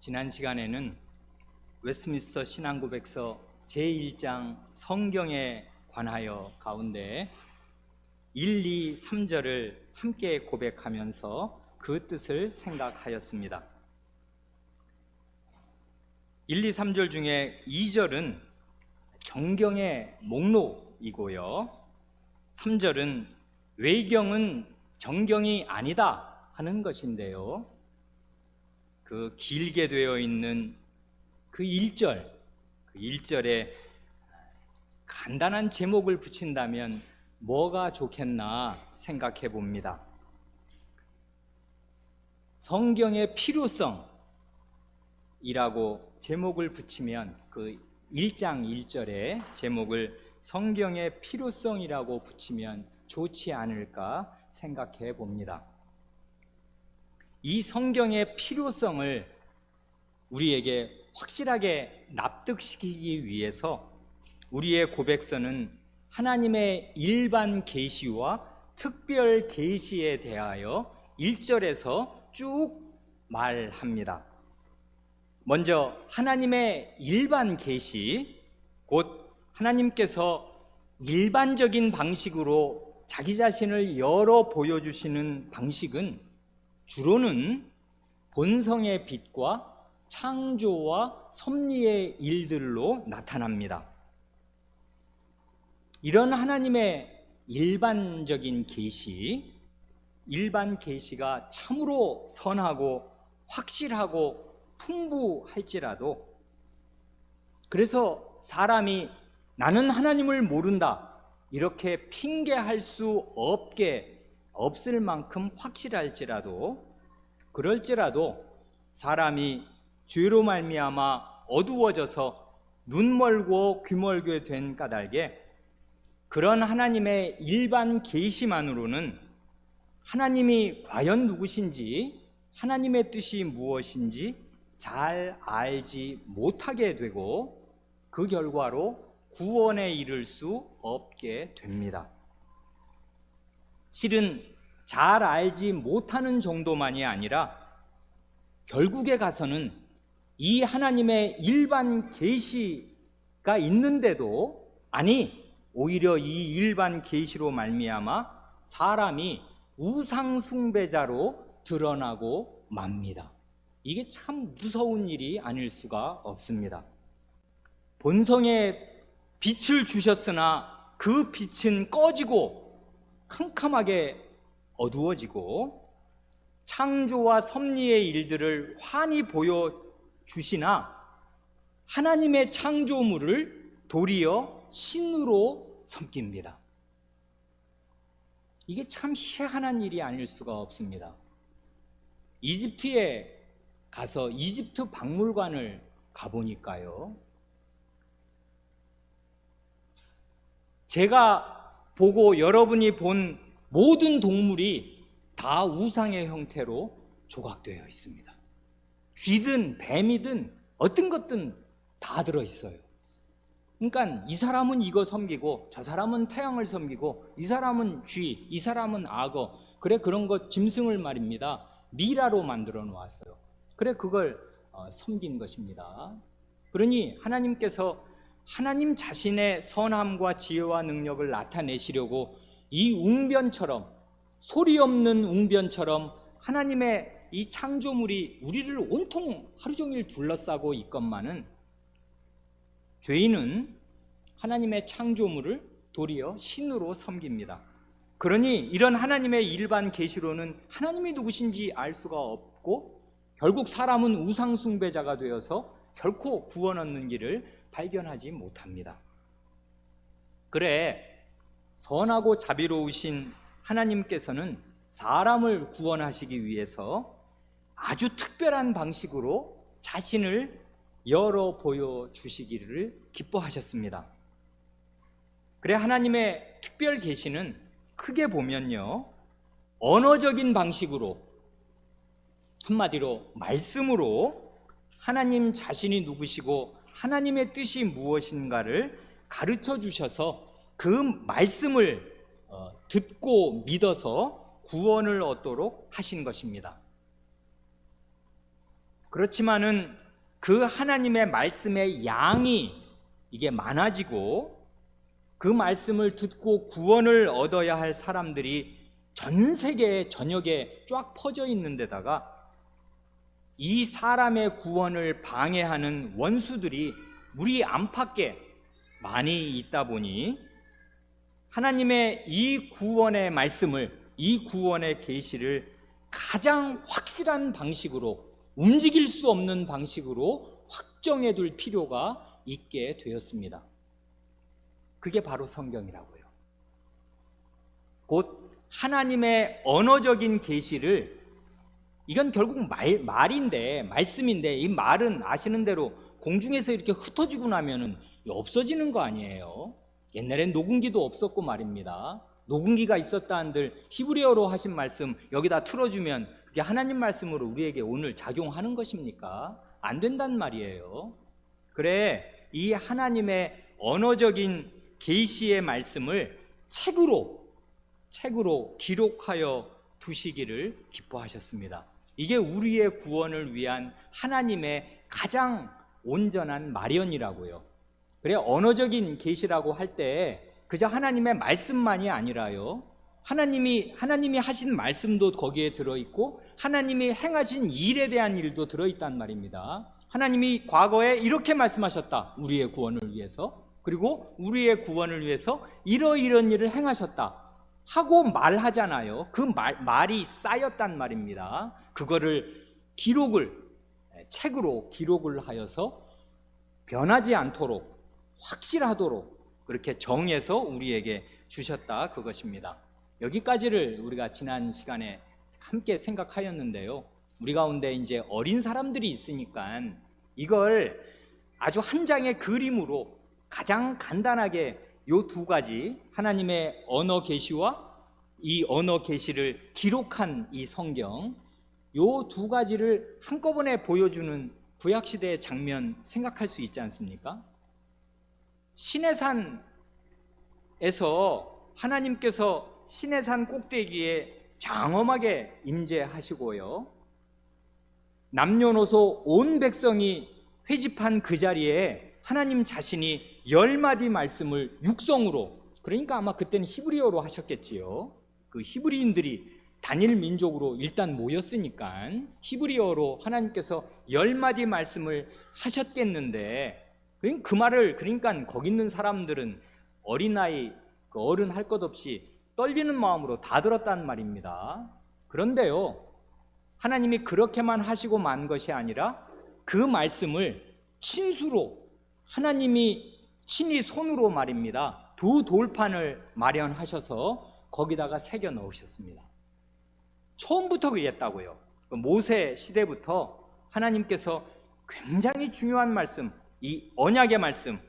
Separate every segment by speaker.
Speaker 1: 지난 시간에는 웨스트민스터 신앙고백서 제1장 성경에 관하여 가운데 1, 2, 3절을 함께 고백하면서 그 뜻을 생각하였습니다. 1, 2, 3절 중에 2절은 정경의 목록이고요, 3절은 외경은 정경이 아니다 하는 것인데요, 그 길게 되어 있는 그 1절에 간단한 제목을 붙인다면 뭐가 좋겠나 생각해 봅니다. 성경의 필요성이라고 제목을 붙이면 그 1장 1절에 제목을 성경의 필요성이라고 붙이면 좋지 않을까 생각해 봅니다. 이 성경의 필요성을 우리에게 확실하게 납득시키기 위해서 우리의 고백서는 하나님의 일반 계시와 특별 계시에 대하여 1절에서 쭉 말합니다. 먼저 하나님의 일반 계시, 곧 하나님께서 일반적인 방식으로 자기 자신을 열어 보여주시는 방식은 주로는 본성의 빛과 창조와 섭리의 일들로 나타납니다. 이런 하나님의 일반적인 계시, 일반 계시가 참으로 선하고 확실하고 풍부할지라도, 그래서 사람이 나는 하나님을 모른다 이렇게 핑계할 수 없을 만큼 확실할지라도, 그럴지라도 사람이 죄로 말미암아 어두워져서 눈 멀고 귀 멀게 된 까닭에 그런 하나님의 일반 계시만으로는 하나님이 과연 누구신지, 하나님의 뜻이 무엇인지 잘 알지 못하게 되고 그 결과로 구원에 이를 수 없게 됩니다. 실은 잘 알지 못하는 정도만이 아니라 결국에 가서는 이 하나님의 일반 계시가 있는데도, 아니 오히려 이 일반 계시로 말미암아 사람이 우상 숭배자로 드러나고 맙니다. 이게 참 무서운 일이 아닐 수가 없습니다. 본성의 빛을 주셨으나 그 빛은 꺼지고 캄캄하게 어두워지고, 창조와 섭리의 일들을 환히 보여주시나 하나님의 창조물을 도리어 신으로 섬깁니다. 이게 참 희한한 일이 아닐 수가 없습니다. 이집트에 가서 이집트 박물관을 가보니까요, 제가 보고 여러분이 본 모든 동물이 다 우상의 형태로 조각되어 있습니다. 쥐든 뱀이든 어떤 것든 다 들어있어요. 그러니까 이 사람은 이거 섬기고 저 사람은 태양을 섬기고 이 사람은 쥐, 이 사람은 악어, 그래 그런 거 짐승을 말입니다 미라로 만들어 놓았어요. 그래 그걸 섬긴 것입니다. 그러니 하나님께서 하나님 자신의 선함과 지혜와 능력을 나타내시려고 이 웅변처럼, 소리 없는 웅변처럼 하나님의 이 창조물이 우리를 온통 하루 종일 둘러싸고 있건만은 죄인은 하나님의 창조물을 도리어 신으로 섬깁니다. 그러니 이런 하나님의 일반 계시로는 하나님이 누구신지 알 수가 없고 결국 사람은 우상 숭배자가 되어서 결코 구원 얻는 길을 발견하지 못합니다. 그래 선하고 자비로우신 하나님께서는 사람을 구원하시기 위해서 아주 특별한 방식으로 자신을 열어 보여주시기를 기뻐하셨습니다. 그래 하나님의 특별 계시는 크게 보면요, 언어적인 방식으로, 한마디로 말씀으로 하나님 자신이 누구시고 하나님의 뜻이 무엇인가를 가르쳐 주셔서 그 말씀을 듣고 믿어서 구원을 얻도록 하신 것입니다. 그렇지만은 그 하나님의 말씀의 양이 이게 많아지고 그 말씀을 듣고 구원을 얻어야 할 사람들이 전 세계 전역에 쫙 퍼져 있는 데다가 이 사람의 구원을 방해하는 원수들이 우리 안팎에 많이 있다 보니 하나님의 이 구원의 말씀을, 이 구원의 계시를 가장 확실한 방식으로, 움직일 수 없는 방식으로 확정해 둘 필요가 있게 되었습니다. 그게 바로 성경이라고요. 곧 하나님의 언어적인 계시를, 이건 결국 말인데, 말씀인데, 이 말은 아시는 대로 공중에서 이렇게 흩어지고 나면은 없어지는 거 아니에요. 옛날엔 녹음기도 없었고 말입니다. 녹음기가 있었다 한들 히브리어로 하신 말씀 여기다 틀어주면 그게 하나님 말씀으로 우리에게 오늘 작용하는 것입니까? 안 된단 말이에요. 그래, 이 하나님의 언어적인 계시의 말씀을 책으로 기록하여 두시기를 기뻐하셨습니다. 이게 우리의 구원을 위한 하나님의 가장 온전한 마련이라고요. 그래, 언어적인 계시라고 할 때 그저 하나님의 말씀만이 아니라요, 하나님이 하신 말씀도 거기에 들어있고 하나님이 행하신 일에 대한 일도 들어있단 말입니다. 하나님이 과거에 이렇게 말씀하셨다, 우리의 구원을 위해서. 그리고 우리의 구원을 위해서 이러이런 일을 행하셨다 하고 말하잖아요. 그 말이 쌓였단 말입니다. 그거를 책으로 기록을 하여서 변하지 않도록 확실하도록 그렇게 정해서 우리에게 주셨다, 그것입니다. 여기까지를 우리가 지난 시간에 함께 생각하였는데요, 우리 가운데 이제 어린 사람들이 있으니까 이걸 아주 한 장의 그림으로 가장 간단하게 요 두 가지, 하나님의 언어 계시와 이 언어 계시를 기록한 이 성경, 요 두 가지를 한꺼번에 보여주는 구약시대의 장면 생각할 수 있지 않습니까? 시내산에서 하나님께서 시내산 꼭대기에 장엄하게 임재하시고요, 남녀노소 온 백성이 회집한 그 자리에 하나님 자신이 10마디 말씀을 육성으로, 그러니까 아마 그때는 히브리어로 하셨겠지요. 그 히브리인들이 단일 민족으로 일단 모였으니까 히브리어로 하나님께서 10마디 말씀을 하셨겠는데, 그 말을, 그러니까 거기 있는 사람들은 어린아이, 어른 할 것 없이 떨리는 마음으로 다 들었단 말입니다. 그런데요, 하나님이 그렇게만 하시고 만 것이 아니라 그 말씀을 친수로, 하나님이 친히 손으로 말입니다, 두 돌판을 마련하셔서 거기다가 새겨 넣으셨습니다. 처음부터 그랬다고요. 모세 시대부터 하나님께서 굉장히 중요한 말씀, 이 언약의 말씀,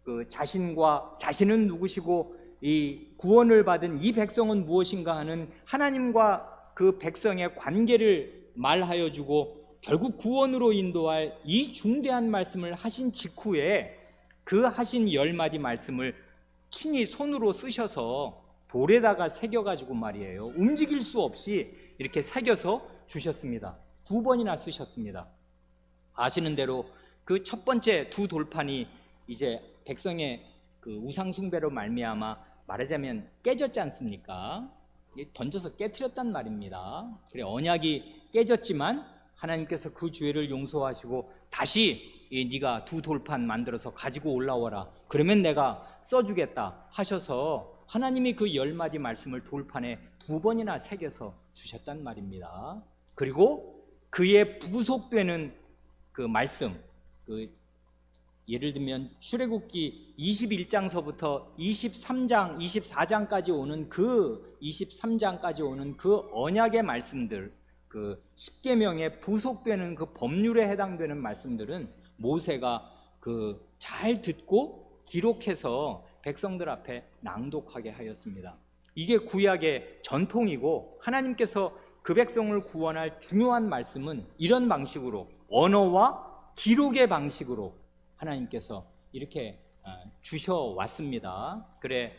Speaker 1: 그 자신은 누구시고 이 구원을 받은 이 백성은 무엇인가 하는 하나님과 그 백성의 관계를 말하여 주고 결국 구원으로 인도할 이 중대한 말씀을 하신 직후에 그 하신 10마디 말씀을 친히 손으로 쓰셔서 돌에다가 새겨가지고 말이에요, 움직일 수 없이 이렇게 새겨서 주셨습니다. 2번이나 쓰셨습니다. 아시는 대로 그 첫 번째 두 돌판이 이제 백성의 그 우상숭배로 말미암아 말하자면 깨졌지 않습니까? 던져서 깨트렸단 말입니다. 그래, 언약이 깨졌지만 하나님께서 그 죄를 용서하시고 다시 네가 두 돌판 만들어서 가지고 올라와라, 그러면 내가 써주겠다 하셔서 하나님이 그 10마디 말씀을 돌판에 2번이나 새겨서 주셨단 말입니다. 그리고 그에 부속되는 그 말씀, 예를 들면 출애굽기 21장서부터 23장, 24장까지 오는 그 23장까지 오는 그 언약의 말씀들, 그 십계명에 부속되는 그 법률에 해당되는 말씀들은 모세가 잘 듣고 기록해서 백성들 앞에 낭독하게 하였습니다. 이게 구약의 전통이고, 하나님께서 그 백성을 구원할 중요한 말씀은 이런 방식으로, 언어와 기록의 방식으로 하나님께서 이렇게 주셔왔습니다. 그래,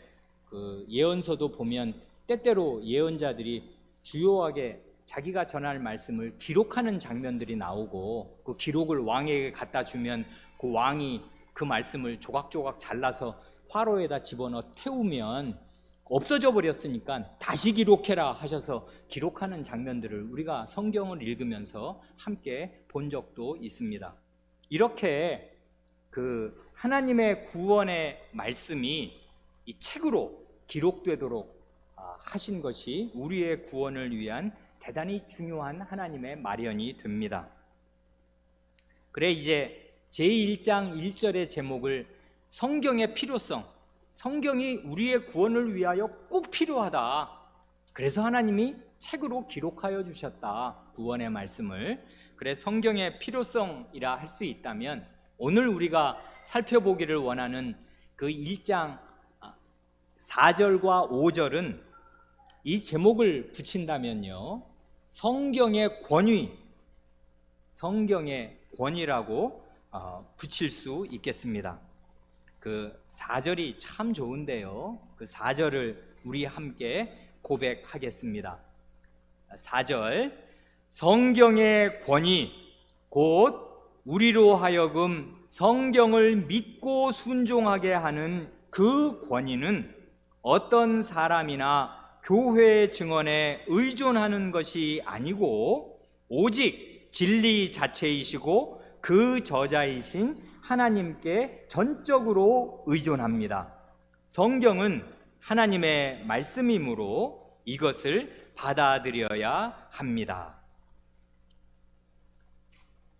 Speaker 1: 그 예언서도 보면 때때로 예언자들이 주요하게 자기가 전할 말씀을 기록하는 장면들이 나오고 그 기록을 왕에게 갖다 주면 그 왕이 그 말씀을 조각조각 잘라서 화로에다 집어넣어 태우면 없어져 버렸으니까 다시 기록해라 하셔서 기록하는 장면들을 우리가 성경을 읽으면서 함께 본 적도 있습니다. 이렇게 그 하나님의 구원의 말씀이 이 책으로 기록되도록 하신 것이 우리의 구원을 위한 대단히 중요한 하나님의 마련이 됩니다. 그래 이제 제1장 1절의 제목을 성경의 필요성, 성경이 우리의 구원을 위하여 꼭 필요하다. 그래서 하나님이 책으로 기록하여 주셨다. 구원의 말씀을. 그래 성경의 필요성이라 할 수 있다면 오늘 우리가 살펴보기를 원하는 그 1장 4절과 5절은 이 제목을 붙인다면요, 성경의 권위, 성경의 권위라고 붙일 수 있겠습니다. 그 4절이 참 좋은데요, 그 4절을 우리 함께 고백하겠습니다. 4절, 성경의 권위 곧 우리로 하여금 성경을 믿고 순종하게 하는 그 권위는 어떤 사람이나 교회의 증언에 의존하는 것이 아니고 오직 진리 자체이시고 그 저자이신 하나님께 전적으로 의존합니다. 성경은 하나님의 말씀이므로 이것을 받아들여야 합니다.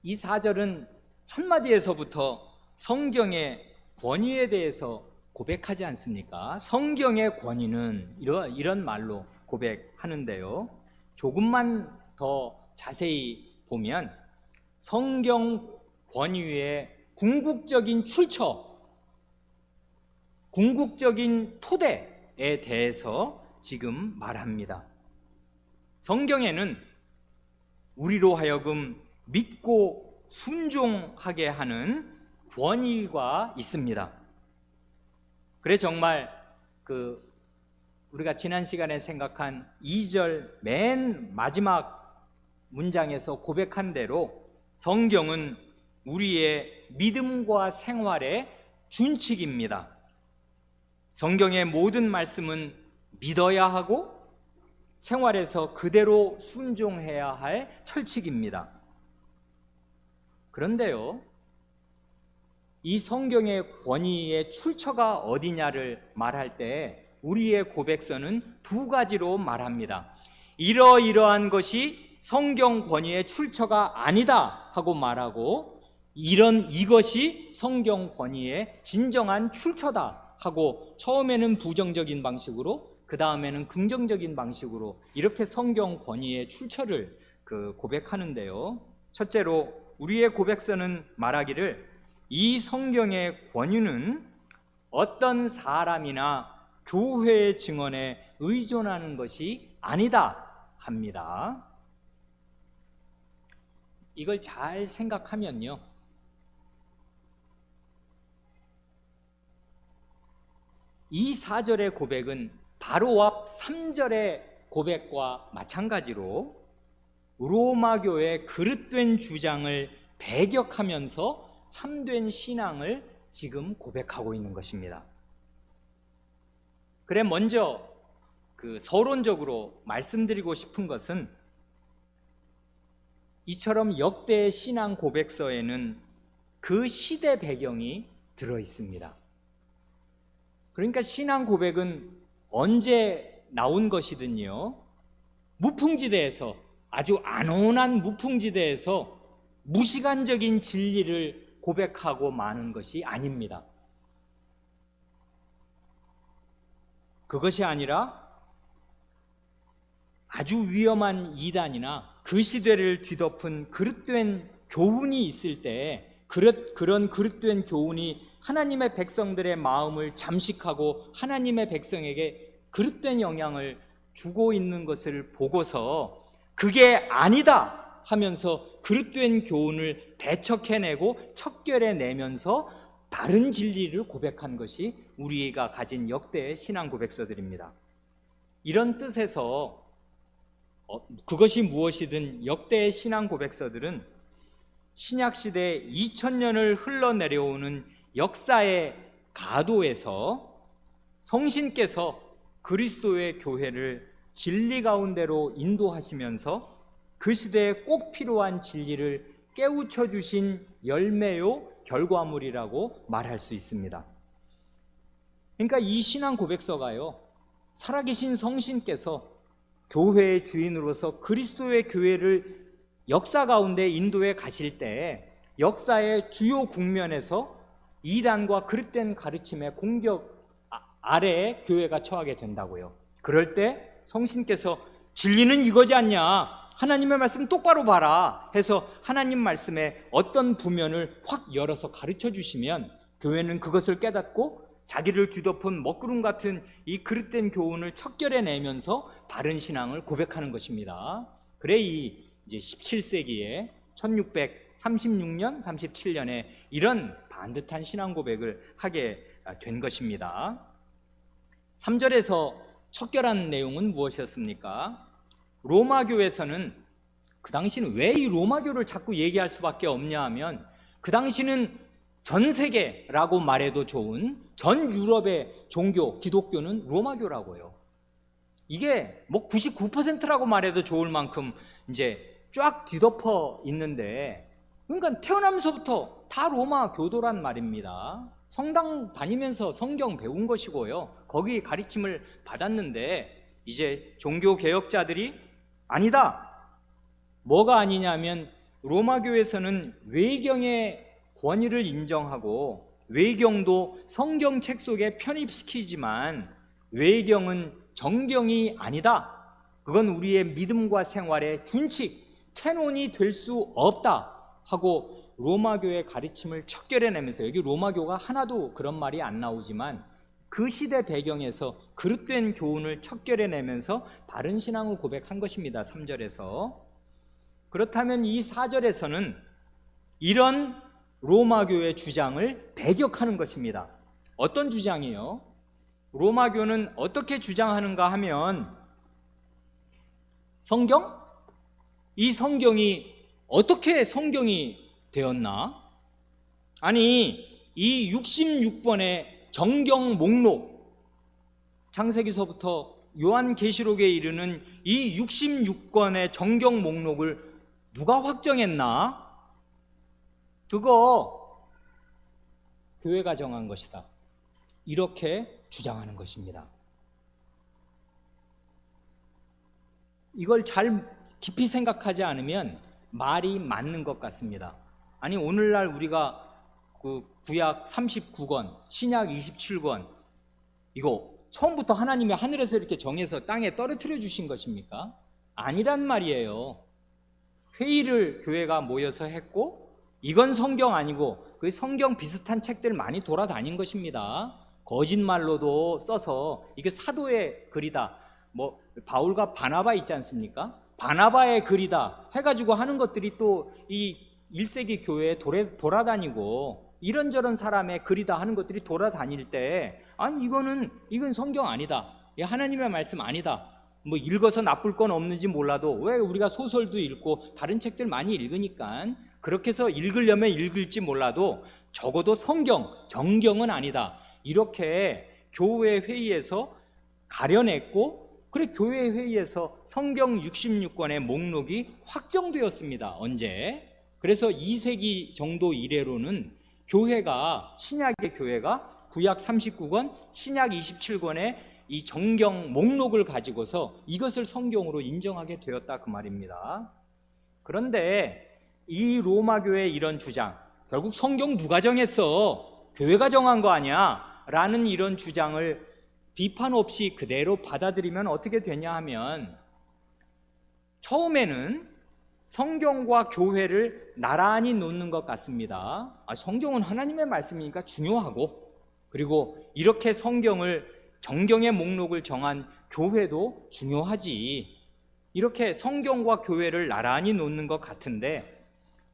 Speaker 1: 이 4절은 첫마디에서부터 성경의 권위에 대해서 고백하지 않습니까? 성경의 권위는 이런 말로 고백하는데요, 조금만 더 자세히 보면 성경 권위의 궁극적인 출처, 궁극적인 토대에 대해서 지금 말합니다. 성경에는 우리로 하여금 믿고 순종하게 하는 권위가 있습니다. 그래 정말 우리가 지난 시간에 생각한 2절 맨 마지막 문장에서 고백한 대로 성경은 우리의 믿음과 생활의 준칙입니다. 성경의 모든 말씀은 믿어야 하고 생활에서 그대로 순종해야 할 철칙입니다. 그런데요, 이 성경의 권위의 출처가 어디냐를 말할 때 우리의 고백서는 두 가지로 말합니다. 이러이러한 것이 성경 권위의 출처가 아니다 하고 말하고, 이것이 성경 권위의 진정한 출처다 하고 처음에는 부정적인 방식으로 그 다음에는 긍정적인 방식으로 이렇게 성경 권위의 출처를 고백하는데요, 첫째로 우리의 고백서는 말하기를 이 성경의 권위는 어떤 사람이나 교회의 증언에 의존하는 것이 아니다 합니다. 이걸 잘 생각하면요, 이 4절의 고백은 바로 앞 3절의 고백과 마찬가지로 로마교의 그릇된 주장을 배격하면서 참된 신앙을 지금 고백하고 있는 것입니다. 그래 먼저 서론적으로 말씀드리고 싶은 것은 이처럼 역대의 신앙 고백서에는 그 시대 배경이 들어 있습니다. 그러니까 신앙 고백은 언제 나온 것이든요, 무풍지대에서, 아주 안온한 무풍지대에서 무시간적인 진리를 고백하고 마는 것이 아닙니다. 그것이 아니라 아주 위험한 이단이나 그 시대를 뒤덮은 그릇된 교훈이 있을 때 그런 그릇된 교훈이 하나님의 백성들의 마음을 잠식하고 하나님의 백성에게 그릇된 영향을 주고 있는 것을 보고서 그게 아니다 하면서 그릇된 교훈을 배척해내고 척결해내면서 다른 진리를 고백한 것이 우리가 가진 역대의 신앙 고백서들입니다. 이런 뜻에서 그것이 무엇이든 역대의 신앙 고백서들은 신약시대 2000년을 흘러내려오는 역사의 가도에서 성신께서 그리스도의 교회를 진리 가운데로 인도하시면서 그 시대에 꼭 필요한 진리를 깨우쳐 주신 열매요 결과물이라고 말할 수 있습니다. 그러니까 이 신앙 고백서가요, 살아계신 성신께서 교회의 주인으로서 그리스도의 교회를 역사 가운데 인도해 가실 때 역사의 주요 국면에서 이단과 그릇된 가르침의 공격 아래에 교회가 처하게 된다고요. 그럴 때 성신께서 진리는 이거지 않냐, 하나님의 말씀 똑바로 봐라 해서 하나님 말씀의 어떤 부면을 확 열어서 가르쳐 주시면 교회는 그것을 깨닫고 자기를 뒤덮은 먹구름 같은 이 그릇된 교훈을 척결해내면서 바른 신앙을 고백하는 것입니다. 그래 이제 17세기에 1636년, 37년에 이런 반듯한 신앙 고백을 하게 된 것입니다. 3절에서 척결한 내용은 무엇이었습니까? 로마교에서는, 그 당시는 왜 이 로마교를 자꾸 얘기할 수밖에 없냐 하면, 그 당시는 전 세계라고 말해도 좋은 전 유럽의 종교, 기독교는 로마교라고요. 이게 뭐 99%라고 말해도 좋을 만큼 이제 쫙 뒤덮어 있는데, 그러니까 태어나면서부터 다 로마 교도란 말입니다. 성당 다니면서 성경 배운 것이고요, 거기 가르침을 받았는데, 이제 종교 개혁자들이 아니다, 뭐가 아니냐면 로마교에서는 외경의 권위를 인정하고 외경도 성경책 속에 편입시키지만 외경은 정경이 아니다, 그건 우리의 믿음과 생활의 준칙, 캐논이 될 수 없다 하고 로마교의 가르침을 척결해내면서, 여기 로마교가 하나도 그런 말이 안 나오지만 그 시대 배경에서 그릇된 교훈을 척결해내면서 바른 신앙을 고백한 것입니다. 3절에서. 그렇다면 이 4절에서는 이런 로마교의 주장을 배격하는 것입니다. 어떤 주장이요? 로마교는 어떻게 주장하는가 하면, 성경? 이 성경이 어떻게 성경이 되었나? 아니, 이 66권의 정경 목록, 창세기서부터 요한계시록에 이르는 이 66권의 정경 목록을 누가 확정했나? 그거 교회가 정한 것이다, 이렇게 주장하는 것입니다. 이걸 잘 깊이 생각하지 않으면 말이 맞는 것 같습니다. 아니, 오늘날 우리가 그 구약 39권, 신약 27권, 이거 처음부터 하나님이 하늘에서 이렇게 정해서 땅에 떨어뜨려 주신 것입니까? 아니란 말이에요. 회의를 교회가 모여서 했고, 이건 성경 아니고 그 성경 비슷한 책들 많이 돌아다닌 것입니다. 거짓말로도 써서 이게 사도의 글이다, 뭐 바울과 바나바 있지 않습니까? 바나바의 글이다 해가지고 하는 것들이 또 이 1세기 교회에 돌아다니고, 이런저런 사람의 글이다 하는 것들이 돌아다닐 때, 아니 이건 성경 아니다, 하나님의 말씀 아니다, 뭐 읽어서 나쁠 건 없는지 몰라도, 왜 우리가 소설도 읽고 다른 책들 많이 읽으니까 그렇게 해서 읽으려면 읽을지 몰라도 적어도 성경, 정경은 아니다, 이렇게 교회 회의에서 가려냈고, 그래 교회 회의에서 성경 66권의 목록이 확정되었습니다. 언제? 그래서 2세기 정도 이래로는 교회가, 신약의 교회가 구약 39권, 신약 27권의 이 정경 목록을 가지고서 이것을 성경으로 인정하게 되었다, 그 말입니다. 그런데 이 로마교의 이런 주장, 결국 성경 누가 정했어? 교회가 정한 거 아니야? 라는 이런 주장을 비판 없이 그대로 받아들이면 어떻게 되냐 하면, 처음에는 성경과 교회를 나란히 놓는 것 같습니다. 성경은 하나님의 말씀이니까 중요하고, 그리고 이렇게 성경을, 정경의 목록을 정한 교회도 중요하지, 이렇게 성경과 교회를 나란히 놓는 것 같은데,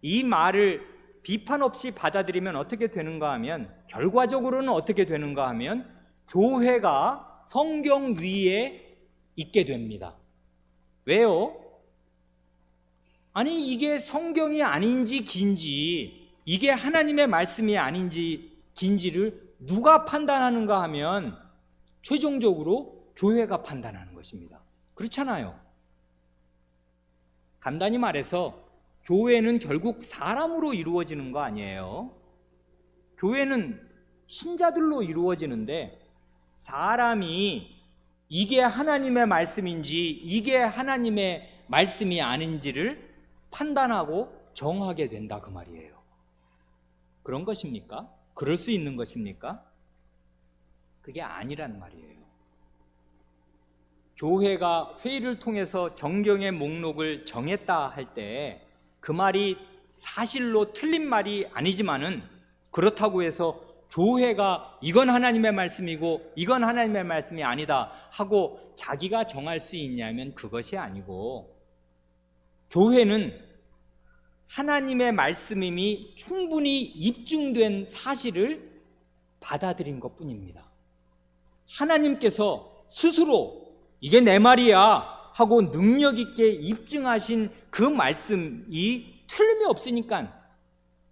Speaker 1: 이 말을 비판 없이 받아들이면 어떻게 되는가 하면, 결과적으로는 어떻게 되는가 하면 교회가 성경 위에 있게 됩니다. 왜요? 아니 이게 성경이 아닌지 긴지, 이게 하나님의 말씀이 아닌지 긴지를 누가 판단하는가 하면 최종적으로 교회가 판단하는 것입니다. 그렇잖아요. 간단히 말해서 교회는 결국 사람으로 이루어지는 거 아니에요. 교회는 신자들로 이루어지는데, 사람이 이게 하나님의 말씀인지 이게 하나님의 말씀이 아닌지를 판단하고 정하게 된다 그 말이에요. 그런 것입니까? 그럴 수 있는 것입니까? 그게 아니란 말이에요. 교회가 회의를 통해서 정경의 목록을 정했다 할 때 그 말이 사실로 틀린 말이 아니지만은, 그렇다고 해서 교회가 이건 하나님의 말씀이고 이건 하나님의 말씀이 아니다 하고 자기가 정할 수 있냐면 그것이 아니고, 교회는 하나님의 말씀임이 충분히 입증된 사실을 받아들인 것뿐입니다. 하나님께서 스스로 이게 내 말이야 하고 능력 있게 입증하신 그 말씀이 틀림이 없으니까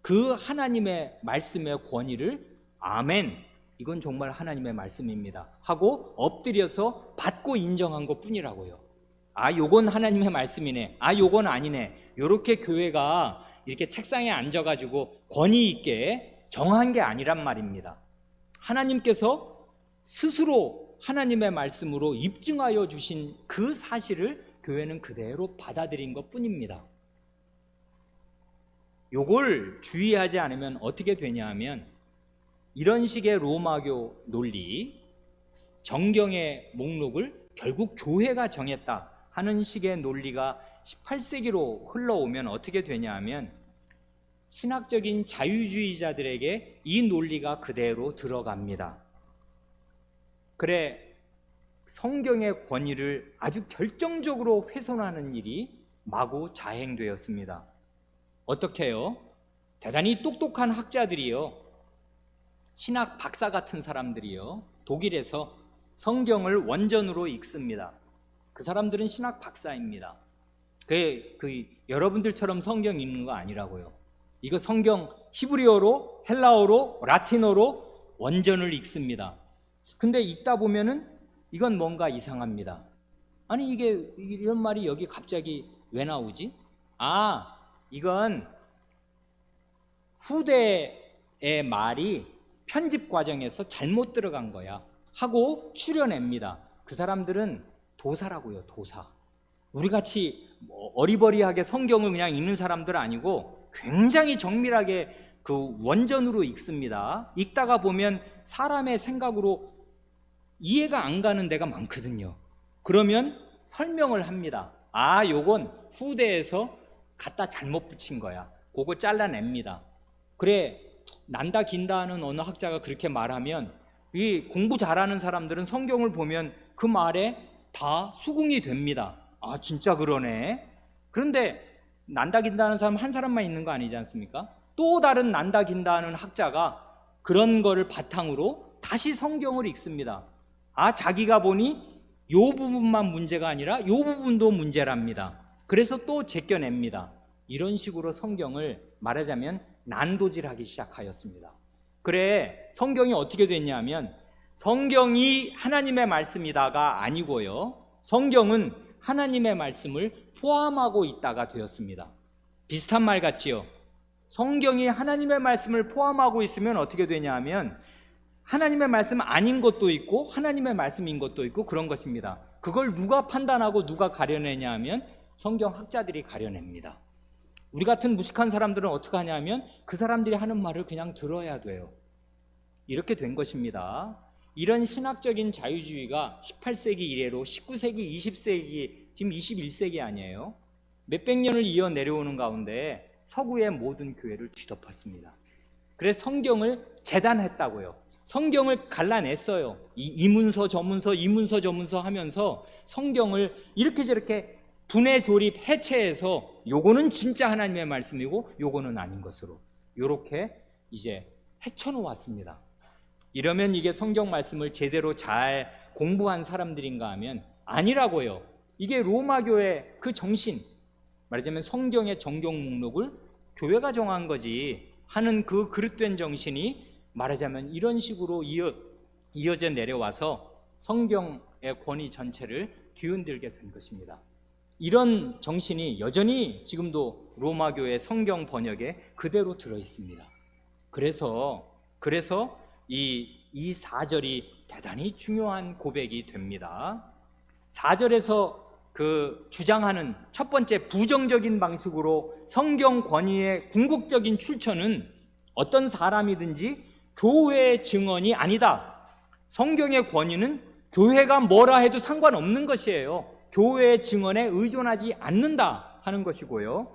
Speaker 1: 그 하나님의 말씀의 권위를 아멘, 이건 정말 하나님의 말씀입니다 하고 엎드려서 받고 인정한 것뿐이라고요. 아, 요건 하나님의 말씀이네, 아, 요건 아니네, 요렇게 교회가 이렇게 책상에 앉아가지고 권위 있게 정한 게 아니란 말입니다. 하나님께서 스스로 하나님의 말씀으로 입증하여 주신 그 사실을 교회는 그대로 받아들인 것뿐입니다. 요걸 주의하지 않으면 어떻게 되냐 하면, 이런 식의 로마교 논리, 정경의 목록을 결국 교회가 정했다 하는 식의 논리가 18세기로 흘러오면 어떻게 되냐 하면, 신학적인 자유주의자들에게 이 논리가 그대로 들어갑니다. 그래, 성경의 권위를 아주 결정적으로 훼손하는 일이 마구 자행되었습니다. 어떻게 해요? 대단히 똑똑한 학자들이요, 신학 박사 같은 사람들이요, 독일에서 성경을 원전으로 읽습니다. 그 사람들은 신학 박사입니다. 여러분들처럼 성경 읽는 거 아니라고요. 이거 성경 히브리어로, 헬라어로, 라틴어로 원전을 읽습니다. 근데 읽다 보면은 이건 뭔가 이상합니다. 아니 이게 이런 말이 여기 갑자기 왜 나오지? 아, 이건 후대의 말이 편집 과정에서 잘못 들어간 거야 하고 추려냅니다. 그 사람들은 도사라고요, 도사. 우리같이 어리버리하게 성경을 그냥 읽는 사람들 아니고 굉장히 정밀하게 그 원전으로 읽습니다. 읽다가 보면 사람의 생각으로 이해가 안 가는 데가 많거든요. 그러면 설명을 합니다. 아, 요건 후대에서 갖다 잘못 붙인 거야. 그거 잘라냅니다. 그래, 난다 긴다 하는 어느 학자가 그렇게 말하면, 이 공부 잘하는 사람들은 성경을 보면 그 말에 다 수긍이 됩니다. 아, 진짜 그러네. 그런데 난다 긴다 하는 사람 한 사람만 있는 거 아니지 않습니까? 또 다른 난다 긴다 하는 학자가 그런 거를 바탕으로 다시 성경을 읽습니다. 아, 자기가 보니 요 부분만 문제가 아니라 요 부분도 문제랍니다. 그래서 또 제껴냅니다. 이런 식으로 성경을 말하자면 난도질하기 시작하였습니다. 그래, 성경이 어떻게 됐냐면, 성경이 하나님의 말씀이다가 아니고요, 성경은 하나님의 말씀을 포함하고 있다가 되었습니다. 비슷한 말 같지요? 성경이 하나님의 말씀을 포함하고 있으면 어떻게 되냐 하면, 하나님의 말씀 아닌 것도 있고 하나님의 말씀인 것도 있고 그런 것입니다. 그걸 누가 판단하고 누가 가려내냐 하면 성경 학자들이 가려냅니다. 우리 같은 무식한 사람들은 어떻게 하냐면 그 사람들이 하는 말을 그냥 들어야 돼요. 이렇게 된 것입니다. 이런 신학적인 자유주의가 18세기 이래로 19세기, 20세기, 지금 21세기 아니에요? 몇백 년을 이어 내려오는 가운데 서구의 모든 교회를 뒤덮었습니다. 그래서 성경을 재단했다고요. 성경을 갈라냈어요. 이 문서 저 문서, 이 문서 저 문서 하면서 성경을 이렇게 저렇게 분해 조립 해체해서 요거는 진짜 하나님의 말씀이고 요거는 아닌 것으로 요렇게 이제 헤쳐놓았습니다. 이러면 이게 성경 말씀을 제대로 잘 공부한 사람들인가 하면 아니라고요. 이게 로마교의 그 정신, 말하자면 성경의 정경 목록을 교회가 정한 거지 하는 그 그릇된 정신이 말하자면 이런 식으로 이어져 내려와서 성경의 권위 전체를 뒤흔들게 된 것입니다. 이런 정신이 여전히 지금도 로마 교회 성경 번역에 그대로 들어 있습니다. 그래서 이 4절이 대단히 중요한 고백이 됩니다. 4절에서 그 주장하는 첫 번째 부정적인 방식으로 성경 권위의 궁극적인 출처는 어떤 사람이든지 교회의 증언이 아니다. 성경의 권위는 교회가 뭐라 해도 상관없는 것이에요. 교회의 증언에 의존하지 않는다 하는 것이고요.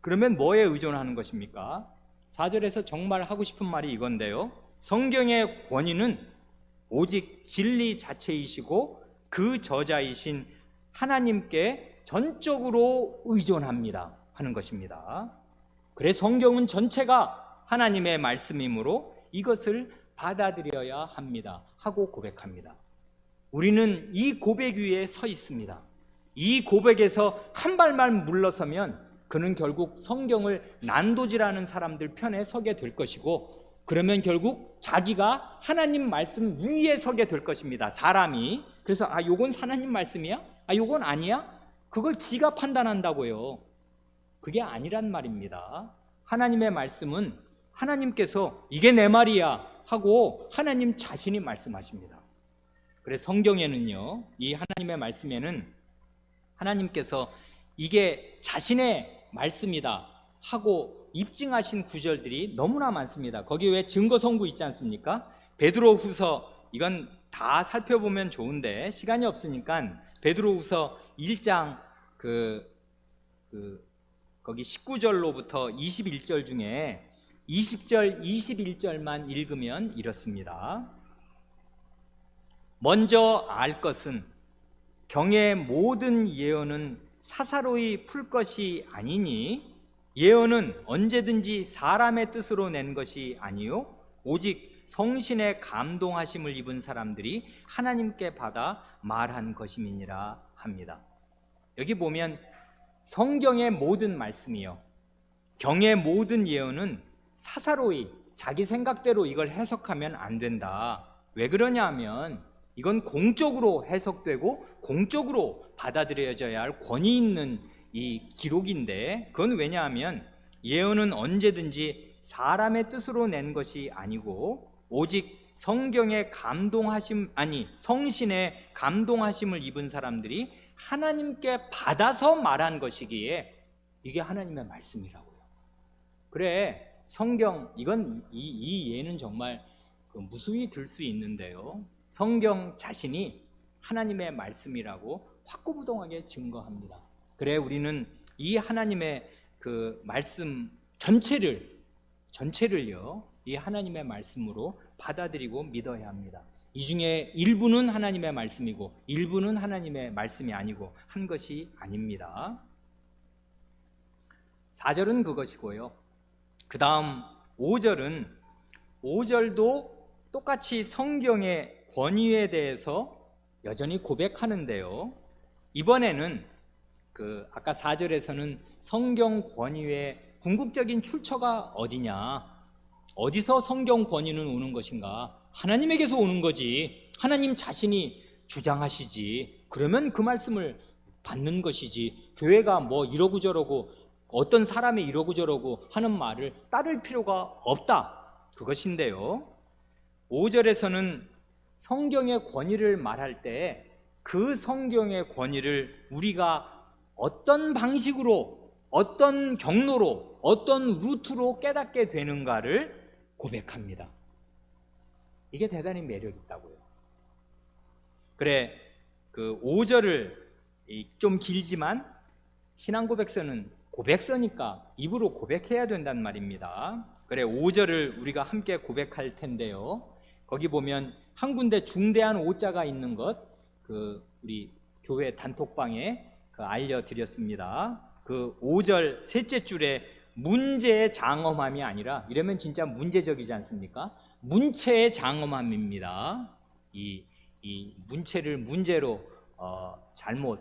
Speaker 1: 그러면 뭐에 의존하는 것입니까? 4절에서 정말 하고 싶은 말이 이건데요. 성경의 권위는 오직 진리 자체이시고 그 저자이신 하나님께 전적으로 의존합니다 하는 것입니다. 그래서 성경은 전체가 하나님의 말씀이므로 이것을 받아들여야 합니다 하고 고백합니다. 우리는 이 고백 위에 서 있습니다. 이 고백에서 한 발만 물러서면 그는 결국 성경을 난도질하는 사람들 편에 서게 될 것이고, 그러면 결국 자기가 하나님 말씀 위에 서게 될 것입니다. 사람이. 그래서 요건 하나님 말씀이야? 요건 아니야? 그걸 지가 판단한다고요. 그게 아니란 말입니다. 하나님의 말씀은 하나님께서 이게 내 말이야 하고 하나님 자신이 말씀하십니다. 그래서 성경에는요, 이 하나님의 말씀에는 하나님께서 이게 자신의 말씀이다 하고 입증하신 구절들이 너무나 많습니다. 거기 왜 증거 선고 있지 않습니까? 베드로후서, 이건 다 살펴보면 좋은데 시간이 없으니까 베드로후서 1장 거기 19절로부터 21절 중에 20절, 21절만 읽으면 이렇습니다. 먼저 알 것은 경의 모든 예언은 사사로이 풀 것이 아니니, 예언은 언제든지 사람의 뜻으로 낸 것이 아니요 오직 성신의 감동하심을 입은 사람들이 하나님께 받아 말한 것임이니라 합니다. 여기 보면 성경의 모든 말씀이요, 경의 모든 예언은 사사로이 자기 생각대로 이걸 해석하면 안 된다. 왜 그러냐 하면 이건 공적으로 해석되고 공적으로 받아들여져야 할 권위 있는 이 기록인데, 그건 왜냐하면 예언은 언제든지 사람의 뜻으로 낸 것이 아니고 오직 성경의 성신의 감동하심을 입은 사람들이 하나님께 받아서 말한 것이기에 이게 하나님의 말씀이라고요. 그래, 성경, 이건 이 예는 정말 무수히 들 수 있는데요, 성경 자신이 하나님의 말씀이라고 확고부동하게 증거합니다. 그래, 우리는 이 하나님의 그 말씀 전체를요 이 하나님의 말씀으로 받아들이고 믿어야 합니다. 이 중에 일부는 하나님의 말씀이고 일부는 하나님의 말씀이 아니고 한 것이 아닙니다. 4절은 그것이고요. 그 다음 5절도 똑같이 성경의 권위에 대해서 여전히 고백하는데요, 이번에는 아까 4절에서는 성경 권위의 궁극적인 출처가 어디냐, 어디서 성경 권위는 오는 것인가? 하나님에게서 오는 거지. 하나님 자신이 주장하시지. 그러면 그 말씀을 받는 것이지, 교회가 뭐 이러고 저러고 어떤 사람이 이러고 저러고 하는 말을 따를 필요가 없다, 그것인데요, 5절에서는 성경의 권위를 말할 때 그 성경의 권위를 우리가 어떤 방식으로, 어떤 경로로, 어떤 루트로 깨닫게 되는가를 고백합니다. 이게 대단히 매력 있다고요. 그래, 그 5절을 좀 길지만 신앙고백서는 고백서니까 입으로 고백해야 된단 말입니다. 그래, 5절을 우리가 함께 고백할 텐데요, 거기 보면 한 군데 중대한 오자가 있는 것, 우리 교회 단톡방에 알려드렸습니다. 그 5절 셋째 줄에 문제의 장엄함이 아니라, 이러면 진짜 문제적이지 않습니까? 문체의 장엄함입니다. 이 문체를 문제로 잘못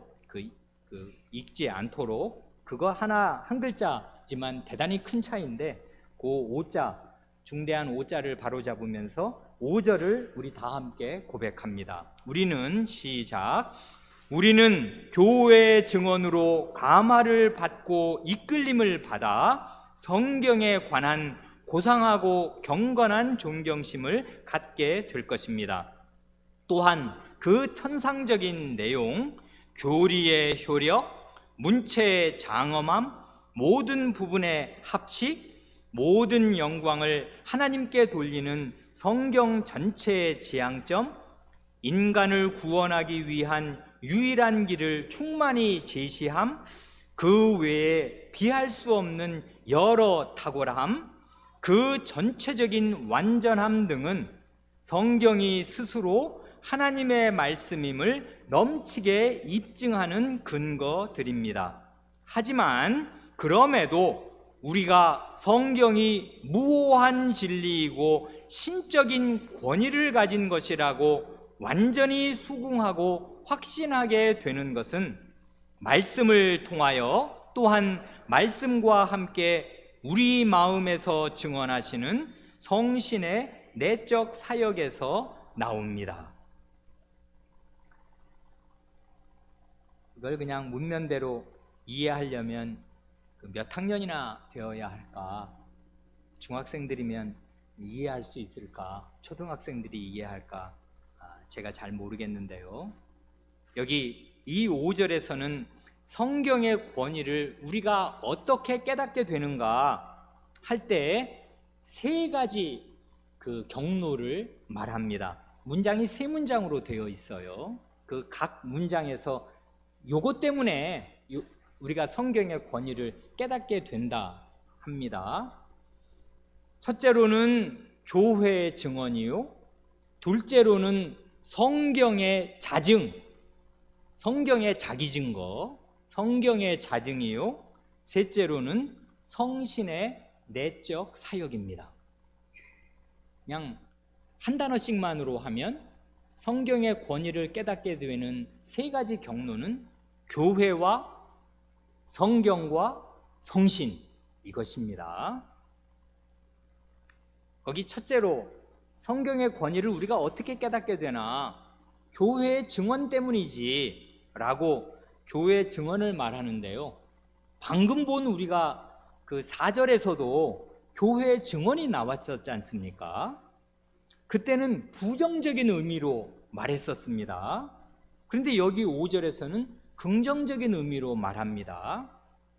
Speaker 1: 읽지 않도록 그거 하나 한 글자지만 대단히 큰 차이인데 그 오자, 중대한 오자를 바로잡으면서 5절을 우리 다 함께 고백합니다. 우리는 시작. 우리는 교회의 증언으로 감화를 받고 이끌림을 받아 성경에 관한 고상하고 경건한 존경심을 갖게 될 것입니다. 또한 그 천상적인 내용, 교리의 효력, 문체의 장엄함, 모든 부분의 합치, 모든 영광을 하나님께 돌리는 성경 전체의 지향점, 인간을 구원하기 위한 유일한 길을 충만히 제시함, 그 외에 비할 수 없는 여러 탁월함, 그 전체적인 완전함 등은 성경이 스스로 하나님의 말씀임을 넘치게 입증하는 근거들입니다. 하지만 그럼에도 우리가 성경이 무오한 진리이고 신적인 권위를 가진 것이라고 완전히 수긍하고 확신하게 되는 것은 말씀을 통하여 또한 말씀과 함께 우리 마음에서 증언하시는 성신의 내적 사역에서 나옵니다. 이걸 그냥 문면대로 이해하려면 몇 학년이나 되어야 할까? 중학생들이면 이해할 수 있을까? 초등학생들이 이해할까? 제가 잘 모르겠는데요. 여기 이 5절에서는 성경의 권위를 우리가 어떻게 깨닫게 되는가 할 때 세 가지 그 경로를 말합니다. 문장이 세 문장으로 되어 있어요. 그 각 문장에서 요것 때문에 우리가 성경의 권위를 깨닫게 된다 합니다. 첫째로는 교회의 증언이요, 둘째로는 성경의 자증, 성경의 자기 증거, 성경의 자증이요, 셋째로는 성신의 내적 사역입니다. 그냥 한 단어씩만으로 하면 성경의 권위를 깨닫게 되는 세 가지 경로는 교회와 성경과 성신, 이것입니다. 거기 첫째로 성경의 권위를 우리가 어떻게 깨닫게 되나? 교회의 증언 때문이지 라고 교회의 증언을 말하는데요, 방금 본 우리가 그 4절에서도 교회의 증언이 나왔었지 않습니까? 그때는 부정적인 의미로 말했었습니다. 그런데 여기 5절에서는 긍정적인 의미로 말합니다.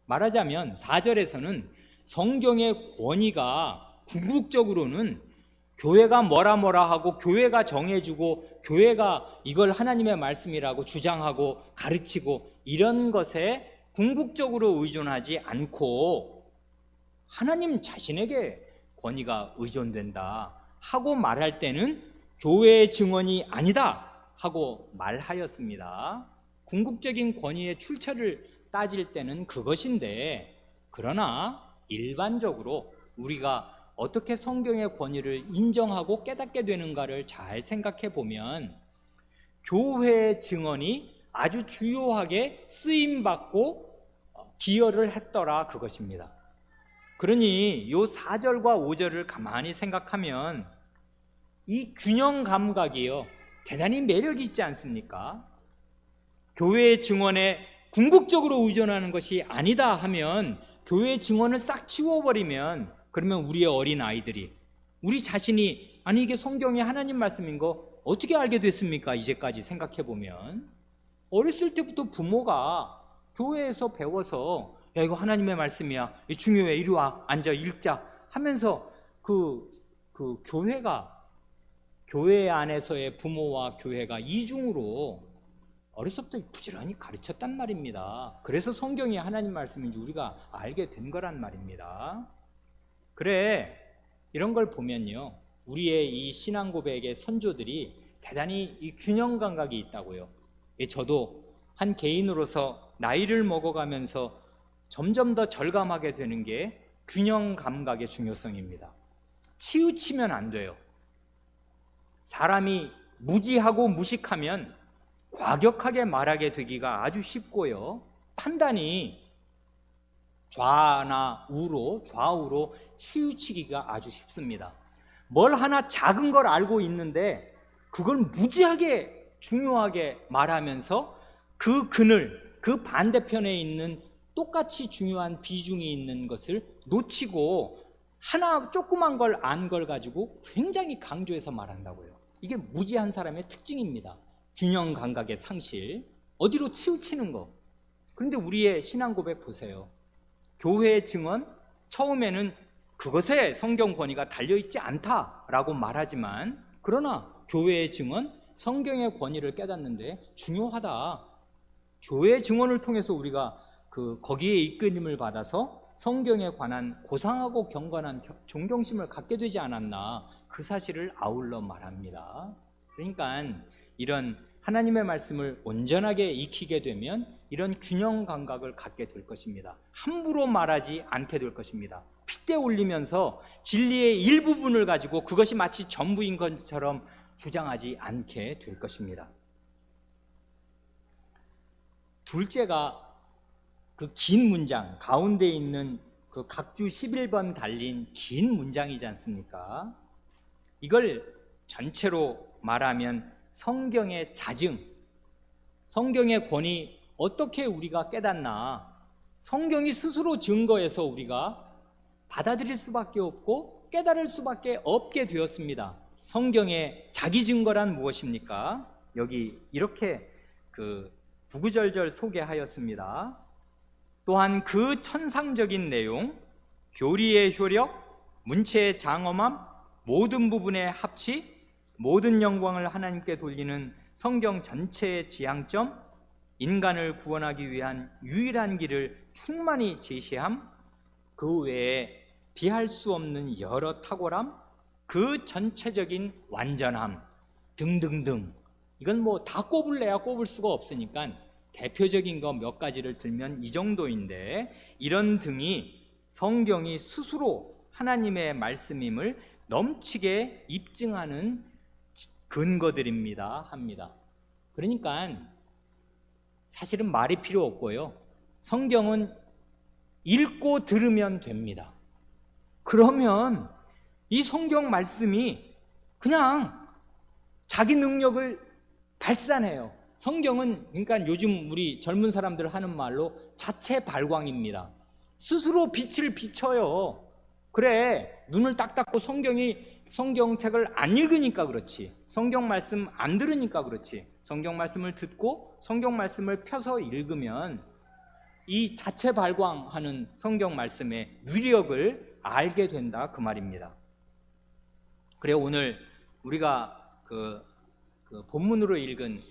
Speaker 1: 말하자면 4절에서는 성경의 권위가 궁극적으로는 교회가 뭐라 하고 교회가 정해주고 교회가 이걸 하나님의 말씀이라고 주장하고 가르치고 이런 것에 궁극적으로 의존하지 않고 하나님 자신에게 권위가 의존된다 하고 말할 때는 교회의 증언이 아니다 하고 말하였습니다. 궁극적인 권위의 출처를 따질 때는 그것인데, 그러나 일반적으로 우리가 어떻게 성경의 권위를 인정하고 깨닫게 되는가를 잘 생각해 보면 교회의 증언이 아주 주요하게 쓰임받고 기여를 했더라, 그것입니다. 그러니 요 4절과 5절을 가만히 생각하면 이 균형 감각이요, 대단히 매력이 있지 않습니까? 교회의 증언에 궁극적으로 의존하는 것이 아니다 하면, 교회의 증언을 싹 치워버리면, 그러면 우리의 어린 아이들이 우리 자신이 아니 이게 성경이 하나님 말씀인 거 어떻게 알게 됐습니까? 이제까지 생각해 보면 어렸을 때부터 부모가 교회에서 배워서 야 이거 하나님의 말씀이야, 중요해, 이리 와 앉아 읽자 하면서 그 교회 안에서의 부모와 교회가 이중으로 어려서부터 부지런히 가르쳤단 말입니다. 그래서 성경이 하나님 말씀인지 우리가 알게 된 거란 말입니다. 그래, 이런 걸 보면요, 우리의 이 신앙 고백의 선조들이 대단히 이 균형 감각이 있다고요. 저도 한 개인으로서 나이를 먹어가면서 점점 더 절감하게 되는 게 균형 감각의 중요성입니다. 치우치면 안 돼요. 사람이 무지하고 무식하면 과격하게 말하게 되기가 아주 쉽고요, 판단이 좌우로 치우치기가 아주 쉽습니다. 뭘 하나 작은 걸 알고 있는데 그걸 무지하게 중요하게 말하면서 그 그늘, 그 반대편에 있는 똑같이 중요한 비중이 있는 것을 놓치고 하나 조그만 걸 안 걸 가지고 굉장히 강조해서 말한다고요. 이게 무지한 사람의 특징입니다. 균형 감각의 상실, 어디로 치우치는 거. 그런데 우리의 신앙 고백 보세요. 교회의 증언, 처음에는 그것에 성경 권위가 달려있지 않다라고 말하지만, 그러나 교회의 증언, 성경의 권위를 깨닫는데 중요하다. 교회의 증언을 통해서 우리가 거기에 이끌림을 받아서 성경에 관한 고상하고 경건한 존경심을 갖게 되지 않았나, 그 사실을 아울러 말합니다. 그러니까 이런 하나님의 말씀을 온전하게 익히게 되면 이런 균형 감각을 갖게 될 것입니다. 함부로 말하지 않게 될 것입니다. 핏대 올리면서 진리의 일부분을 가지고 그것이 마치 전부인 것처럼 주장하지 않게 될 것입니다. 둘째가 그 긴 문장, 가운데 있는 그 각주 11번 달린 긴 문장이지 않습니까? 이걸 전체로 말하면 성경의 자증, 성경의 권위 어떻게 우리가 깨닫나, 성경이 스스로 증거해서 우리가 받아들일 수밖에 없고 깨달을 수밖에 없게 되었습니다. 성경의 자기 증거란 무엇입니까? 여기 이렇게 구구절절 소개하였습니다. 또한 그 천상적인 내용, 교리의 효력, 문체의 장엄함, 모든 부분의 합치, 모든 영광을 하나님께 돌리는 성경 전체의 지향점, 인간을 구원하기 위한 유일한 길을 충만히 제시함, 그 외에 비할 수 없는 여러 탁월함, 그 전체적인 완전함 등등등. 이건 뭐 다 꼽을래야 꼽을 수가 없으니까 대표적인 거 몇 가지를 들면 이 정도인데, 이런 등이 성경이 스스로 하나님의 말씀임을 넘치게 입증하는 근거들입니다 합니다. 그러니까 사실은 말이 필요 없고요, 성경은 읽고 들으면 됩니다. 그러면 이 성경 말씀이 그냥 자기 능력을 발산해요. 성경은 그러니까 요즘 우리 젊은 사람들 하는 말로 자체 발광입니다. 스스로 빛을 비춰요. 그래, 눈을 딱 닫고 성경책을 안 읽으니까 그렇지, 성경 말씀 안 들으니까 그렇지, 성경 말씀을 듣고 성경 말씀을 펴서 읽으면 이 자체 발광하는 성경 말씀의 위력을 알게 된다, 그 말입니다. 그래, 오늘 우리가 본문으로 읽은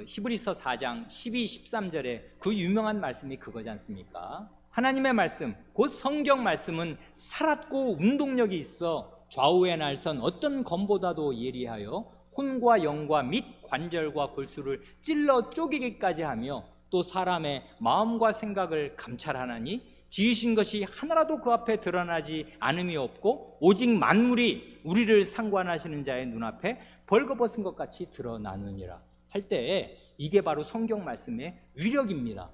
Speaker 1: 히브리서 4장 12, 13절에 그 유명한 말씀이 그거지 않습니까? 하나님의 말씀, 곧 성경 말씀은 살았고 운동력이 있어 좌우의 날선 어떤 검보다도 예리하여 혼과 영과 및 관절과 골수를 찔러 쪼개기까지 하며 또 사람의 마음과 생각을 감찰하나니 지으신 것이 하나라도 그 앞에 드러나지 않음이 없고 오직 만물이 우리를 상관하시는 자의 눈앞에 벌거벗은 것 같이 드러나느니라 할 때, 이게 바로 성경 말씀의 위력입니다.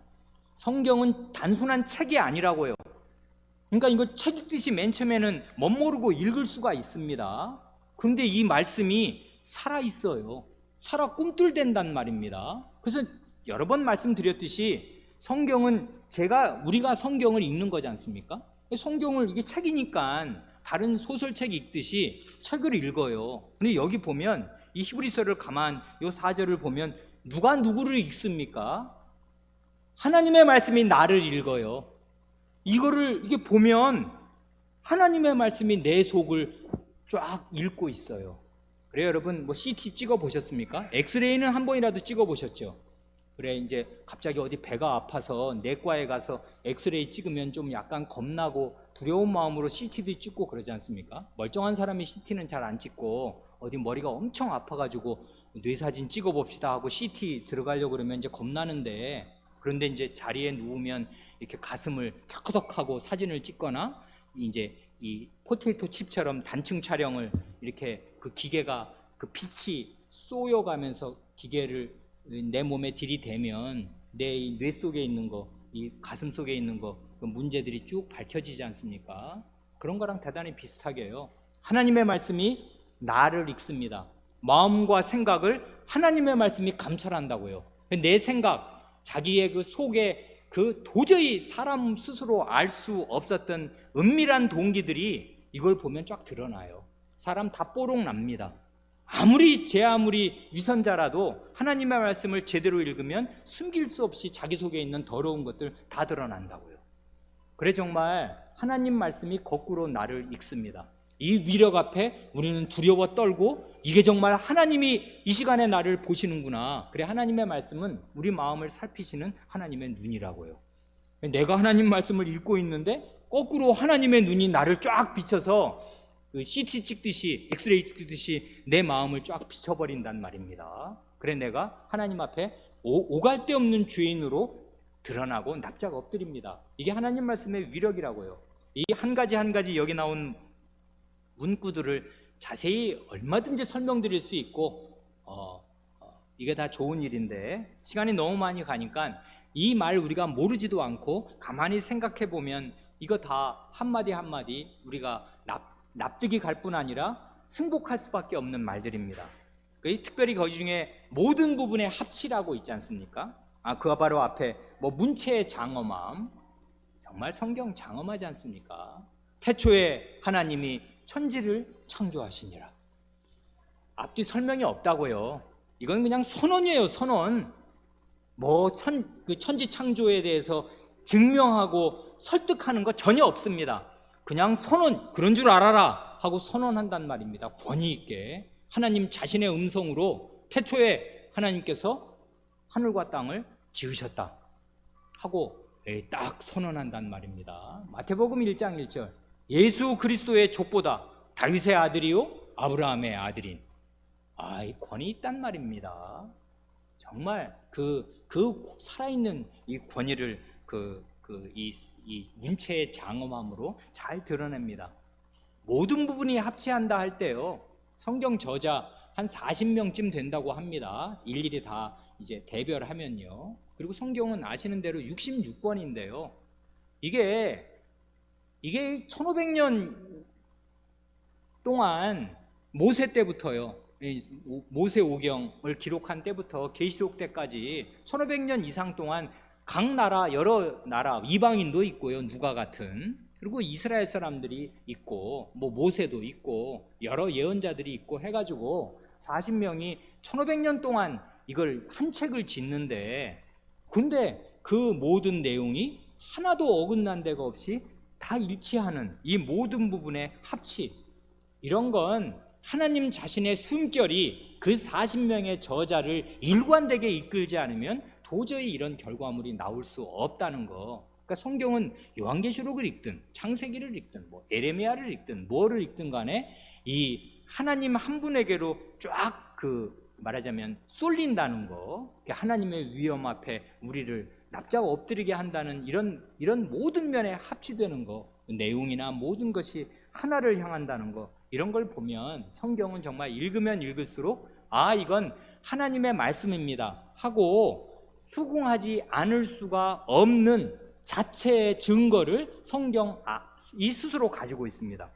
Speaker 1: 성경은 단순한 책이 아니라고요. 그러니까 이거 책 읽듯이 맨 처음에는 멋모르고 읽을 수가 있습니다. 그런데 이 말씀이 살아있어요. 살아 꿈틀댄단 말입니다. 그래서 여러 번 말씀드렸듯이 성경은 우리가 성경을 읽는 거지 않습니까? 성경을, 이게 책이니까 다른 소설책 읽듯이 책을 읽어요. 근데 여기 보면 이 히브리서를 요 4절을 보면 누가 누구를 읽습니까? 하나님의 말씀이 나를 읽어요. 이게 보면 하나님의 말씀이 내 속을 쫙 읽고 있어요. 그래, 여러분 CT 찍어 보셨습니까? 엑스레이는 한 번이라도 찍어 보셨죠? 그래, 이제 갑자기 어디 배가 아파서 내과에 가서 엑스레이 찍으면 좀 약간 겁나고 두려운 마음으로 CT도 찍고 그러지 않습니까? 멀쩡한 사람이 CT는 잘 안 찍고 어디 머리가 엄청 아파가지고 뇌사진 찍어봅시다 하고 CT 들어가려고 그러면 이제 겁나는데, 그런데 이제 자리에 누우면 이렇게 가슴을 차커덕하고 사진을 찍거나 이제 이 포테이토 칩처럼 단층 촬영을 이렇게 그 기계가 그 빛이 쏘여가면서 기계를 내 몸에 들이대면 내 뇌 속에 있는 거, 이 가슴 속에 있는 거 그 문제들이 쭉 밝혀지지 않습니까? 그런 거랑 대단히 비슷하게요. 하나님의 말씀이 나를 읽습니다. 마음과 생각을 하나님의 말씀이 감찰한다고요. 내 생각, 자기의 그 속에 그 도저히 사람 스스로 알 수 없었던 은밀한 동기들이 이걸 보면 쫙 드러나요. 사람 다 뽀록 납니다. 제 아무리 위선자라도 하나님의 말씀을 제대로 읽으면 숨길 수 없이 자기 속에 있는 더러운 것들 다 드러난다고요. 그래 정말 하나님 말씀이 거꾸로 나를 읽습니다. 이 위력 앞에 우리는 두려워 떨고 이게 정말 하나님이 이 시간에 나를 보시는구나. 그래 하나님의 말씀은 우리 마음을 살피시는 하나님의 눈이라고요. 내가 하나님 말씀을 읽고 있는데 거꾸로 하나님의 눈이 나를 쫙 비춰서 그 CT 찍듯이 엑스레이 찍듯이 내 마음을 쫙 비춰버린단 말입니다. 그래 내가 하나님 앞에 오갈 데 없는 죄인으로 드러나고 납작 엎드립니다. 이게 하나님 말씀의 위력이라고요. 이 한 가지 여기 나온 문구들을 자세히 얼마든지 설명드릴 수 있고 이게 다 좋은 일인데 시간이 너무 많이 가니까 이 말 우리가 모르지도 않고 가만히 생각해 보면 이거 다 한마디 한마디 우리가 납득이 갈 뿐 아니라 승복할 수밖에 없는 말들입니다. 특별히 거기 중에 모든 부분의 합치라고 있지 않습니까? 그가 바로 앞에 문체의 장엄함, 정말 성경 장엄하지 않습니까? 태초에 하나님이 천지를 창조하시니라. 앞뒤 설명이 없다고요. 이건 그냥 선언이에요, 선언. 천지 창조에 대해서 증명하고 설득하는 거 전혀 없습니다. 그냥 선언, 그런 줄 알아라 하고 선언한단 말입니다. 권위 있게 하나님 자신의 음성으로 태초에 하나님께서 하늘과 땅을 지으셨다 하고 딱 선언한단 말입니다. 마태복음 1장 1절 예수 그리스도의 족보다 다윗의 아들이요 아브라함의 아들인 이 권위 있단 말입니다. 정말 그 살아있는 이 권위를 이 문체의 장엄함으로 잘 드러냅니다. 모든 부분이 합치한다 할 때요 성경 저자 한 40명쯤 된다고 합니다. 일일이 다 이제 대별하면요. 그리고 성경은 아시는 대로 66권인데요 이게 1500년 동안 모세 때부터요 모세오경을 기록한 때부터 계시록 때까지 1500년 이상 동안 각 나라 여러 나라 이방인도 있고요 누가 같은 그리고 이스라엘 사람들이 있고 모세도 있고 여러 예언자들이 있고 해가지고 40명이 1500년 동안 이걸 한 책을 짓는데 근데 그 모든 내용이 하나도 어긋난 데가 없이 다 일치하는 이 모든 부분의 합치 이런 건 하나님 자신의 숨결이 그 40명의 저자를 일관되게 이끌지 않으면 도저히 이런 결과물이 나올 수 없다는 거. 그러니까 성경은 요한계시록을 읽든 창세기를 읽든 에레미야를 읽든 뭐를 읽든 간에 이 하나님 한 분에게로 쫙 말하자면 쏠린다는 거. 하나님의 위엄 앞에 우리를 납작 엎드리게 한다는 이런 모든 면에 합치되는 거. 내용이나 모든 것이 하나를 향한다는 거. 이런 걸 보면 성경은 정말 읽으면 읽을수록 이건 하나님의 말씀입니다 하고 수긍하지 않을 수가 없는 자체의 증거를 성경 이 스스로 가지고 있습니다.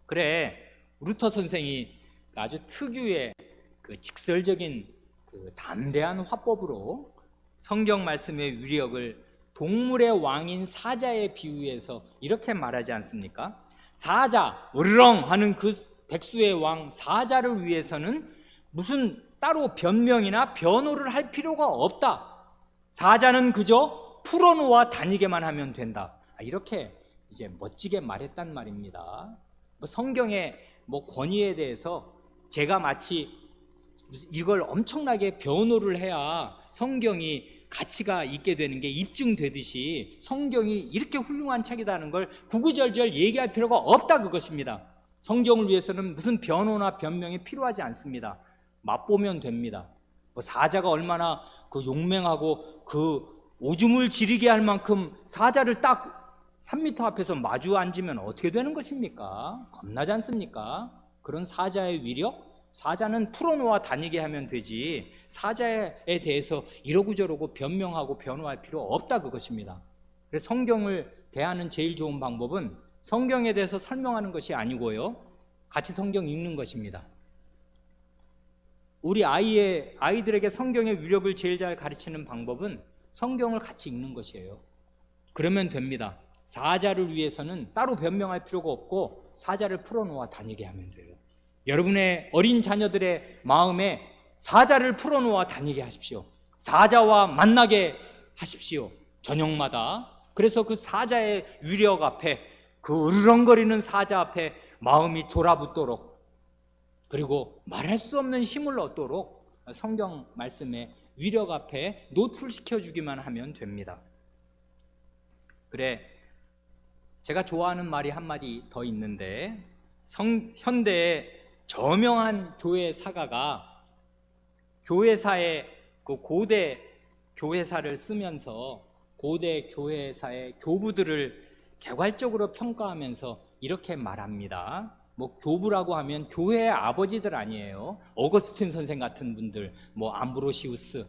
Speaker 1: 그래 루터 선생이 아주 특유의 직설적인 담대한 화법으로 성경 말씀의 위력을 동물의 왕인 사자에 비유해서 이렇게 말하지 않습니까? 사자, 으르렁 하는 그 백수의 왕 사자를 위해서는 무슨 따로 변명이나 변호를 할 필요가 없다. 사자는 그저 풀어놓아 다니게만 하면 된다. 이렇게 이제 멋지게 말했단 말입니다. 성경의 권위에 대해서 제가 마치 이걸 엄청나게 변호를 해야 성경이 가치가 있게 되는 게 입증되듯이 성경이 이렇게 훌륭한 책이라는 걸 구구절절 얘기할 필요가 없다 그것입니다. 성경을 위해서는 무슨 변호나 변명이 필요하지 않습니다. 맛보면 됩니다. 사자가 얼마나 용맹하고 오줌을 지리게 할 만큼 사자를 딱 3m 앞에서 마주 앉으면 어떻게 되는 것입니까? 겁나지 않습니까? 그런 사자의 위력? 사자는 풀어놓아 다니게 하면 되지 사자에 대해서 이러고저러고 변명하고 변호할 필요 없다 그것입니다. 그래서 성경을 대하는 제일 좋은 방법은 성경에 대해서 설명하는 것이 아니고요, 같이 성경 읽는 것입니다. 우리 아이들에게 성경의 위력을 제일 잘 가르치는 방법은 성경을 같이 읽는 것이에요. 그러면 됩니다. 사자를 위해서는 따로 변명할 필요가 없고 사자를 풀어놓아 다니게 하면 돼요. 여러분의 어린 자녀들의 마음에 사자를 풀어놓아 다니게 하십시오. 사자와 만나게 하십시오, 저녁마다. 그래서 그 사자의 위력 앞에, 그 으르렁거리는 사자 앞에 마음이 졸아붙도록, 그리고 말할 수 없는 힘을 얻도록 성경 말씀의 위력 앞에 노출시켜 주기만 하면 됩니다. 그래, 제가 좋아하는 말이 한마디 더 있는데, 현대의 저명한 교회 사가가 교회사의 그 고대 교회사를 쓰면서 고대 교회사의 교부들을 개괄적으로 평가하면서 이렇게 말합니다. 뭐 교부라고 하면 교회의 아버지들 아니에요. 어거스틴 선생 같은 분들, 뭐 암브로시우스,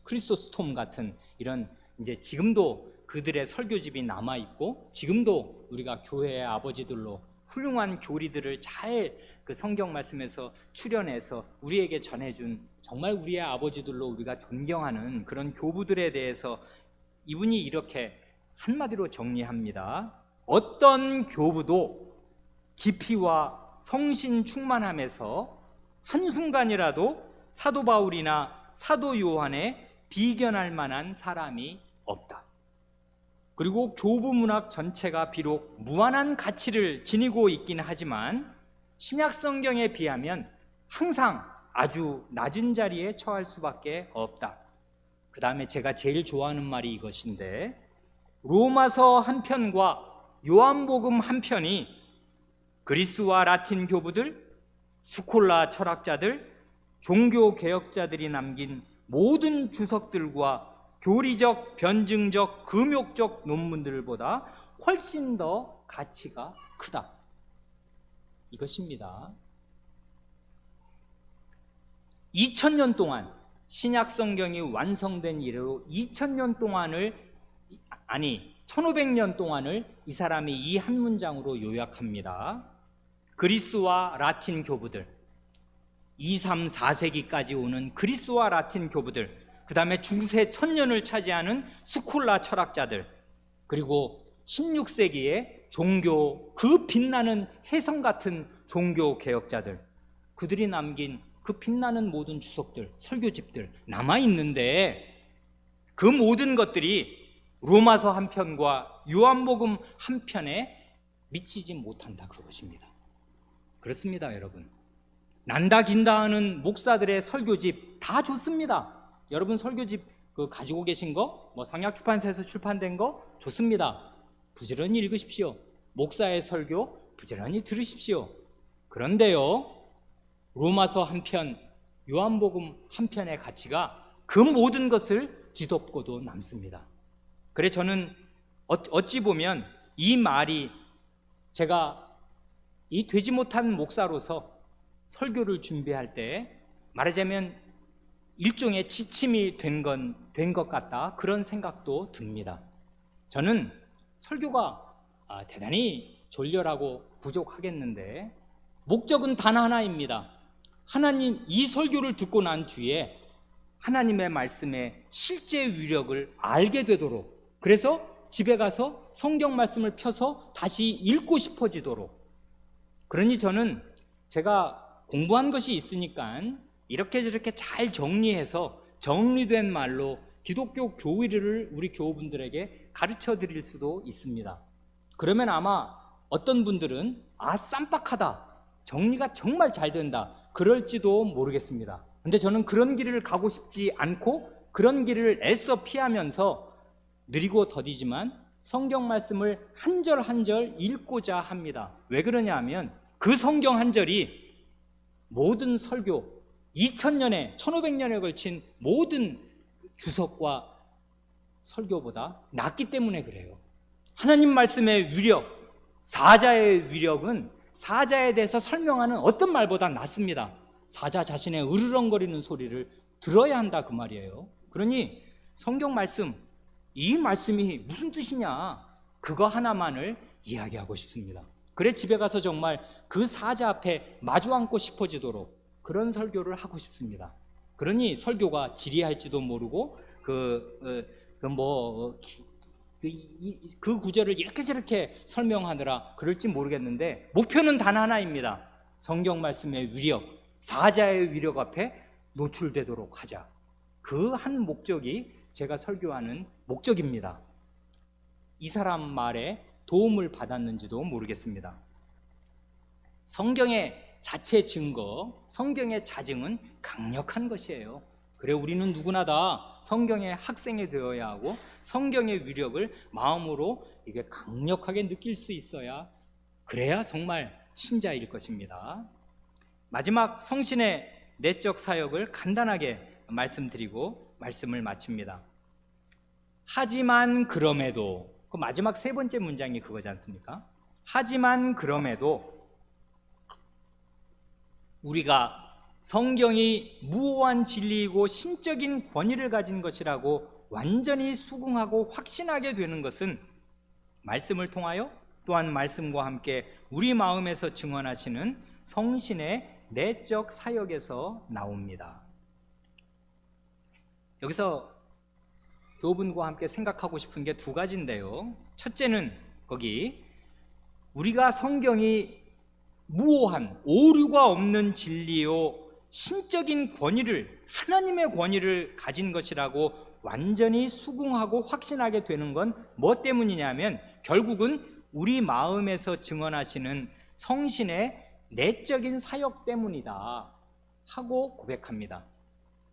Speaker 1: 크리소스톰 같은 이런, 이제 지금도 그들의 설교집이 남아 있고 지금도 우리가 교회의 아버지들로 훌륭한 교리들을 잘 그 성경 말씀에서 출연해서 우리에게 전해준, 정말 우리의 아버지들로 우리가 존경하는 그런 교부들에 대해서 이분이 이렇게 한마디로 정리합니다. 어떤 교부도 깊이와 성신 충만함에서 한순간이라도 사도 바울이나 사도 요한에 비견할 만한 사람이 없다. 그리고 교부 문학 전체가 비록 무한한 가치를 지니고 있긴 하지만 신약 성경에 비하면 항상 아주 낮은 자리에 처할 수밖에 없다. 그 다음에 제가 제일 좋아하는 말이 이것인데, 로마서 한 편과 요한복음 한 편이 그리스와 라틴 교부들, 스콜라 철학자들, 종교 개혁자들이 남긴 모든 주석들과 교리적, 변증적, 금욕적 논문들보다 훨씬 더 가치가 크다. 이것입니다. 2000년 동안, 신약 성경이 완성된 이래로 2000년 동안을, 아니 1500년 동안을 이 사람이 이 한 문장으로 요약합니다. 그리스와 라틴 교부들, 2, 3, 4세기까지 오는 그리스와 라틴 교부들, 그 다음에 중세 천년을 차지하는 스콜라 철학자들, 그리고 16세기의 종교, 그 빛나는 혜성 같은 종교 개혁자들, 그들이 남긴 그 빛나는 모든 주석들, 설교집들 남아있는데, 그 모든 것들이 로마서 한 편과 요한복음 한 편에 미치지 못한다, 그것입니다. 그렇습니다, 여러분. 난다 긴다 하는 목사들의 설교집 다 좋습니다. 여러분 설교집 가지고 계신 거, 뭐 성약출판사에서 출판된 거 좋습니다. 부지런히 읽으십시오. 목사의 설교 부지런히 들으십시오. 그런데요, 로마서 한 편, 요한복음 한 편의 가치가 그 모든 것을 뒤덮고도 남습니다. 그래, 저는 어찌 보면 이 말이, 제가 이 되지 못한 목사로서 설교를 준비할 때 말하자면 일종의 지침이 된 것 같다, 그런 생각도 듭니다. 저는 설교가 대단히 졸렬하고 부족하겠는데 목적은 단 하나입니다. 하나님, 이 설교를 듣고 난 뒤에 하나님의 말씀의 실제 위력을 알게 되도록, 그래서 집에 가서 성경 말씀을 펴서 다시 읽고 싶어지도록. 그러니 저는 제가 공부한 것이 있으니까 이렇게 저렇게 잘 정리해서 정리된 말로 기독교 교리를 우리 교우분들에게 가르쳐 드릴 수도 있습니다. 그러면 아마 어떤 분들은 쌈박하다, 정리가 정말 잘 된다, 그럴지도 모르겠습니다. 근데 저는 그런 길을 가고 싶지 않고 그런 길을 애써 피하면서 느리고 더디지만 성경 말씀을 한 절 한 절 읽고자 합니다. 왜 그러냐 하면 그 성경 한 절이 모든 설교, 2000년에 1500년에 걸친 모든 주석과 설교보다 낫기 때문에 그래요. 하나님 말씀의 위력, 사자의 위력은 사자에 대해서 설명하는 어떤 말보다 낫습니다. 사자 자신의 으르렁거리는 소리를 들어야 한다, 그 말이에요. 그러니 성경 말씀 이 말씀이 무슨 뜻이냐, 그거 하나만을 이야기하고 싶습니다. 그래 집에 가서 정말 그 사자 앞에 마주 앉고 싶어지도록 그런 설교를 하고 싶습니다. 그러니 설교가 지리할지도 모르고 그 구절을 이렇게 저렇게 설명하느라 그럴지 모르겠는데, 목표는 단 하나입니다. 성경 말씀의 위력, 사자의 위력 앞에 노출되도록 하자. 그 한 목적이 제가 설교하는 목적입니다. 이 사람 말에 도움을 받았는지도 모르겠습니다. 성경의 자체 증거, 성경의 자증은 강력한 것이에요. 그래 우리는 누구나 다 성경의 학생이 되어야 하고 성경의 위력을 마음으로 이게 강력하게 느낄 수 있어야, 그래야 정말 신자일 것입니다. 마지막 성신의 내적 사역을 간단하게 말씀드리고 말씀을 마칩니다. 하지만 그럼에도, 그 마지막 세 번째 문장이 그거지 않습니까? 하지만 그럼에도 우리가 성경이 무오한 진리이고 신적인 권위를 가진 것이라고 완전히 수긍하고 확신하게 되는 것은 말씀을 통하여 또한 말씀과 함께 우리 마음에서 증언하시는 성신의 내적 사역에서 나옵니다. 여기서 교우분과 함께 생각하고 싶은 게 두 가지인데요. 첫째는 거기 우리가 성경이 무오한 오류가 없는 진리요 신적인 권위를, 하나님의 권위를 가진 것이라고 완전히 수긍하고 확신하게 되는 건 뭐 때문이냐면 결국은 우리 마음에서 증언하시는 성신의 내적인 사역 때문이다 하고 고백합니다.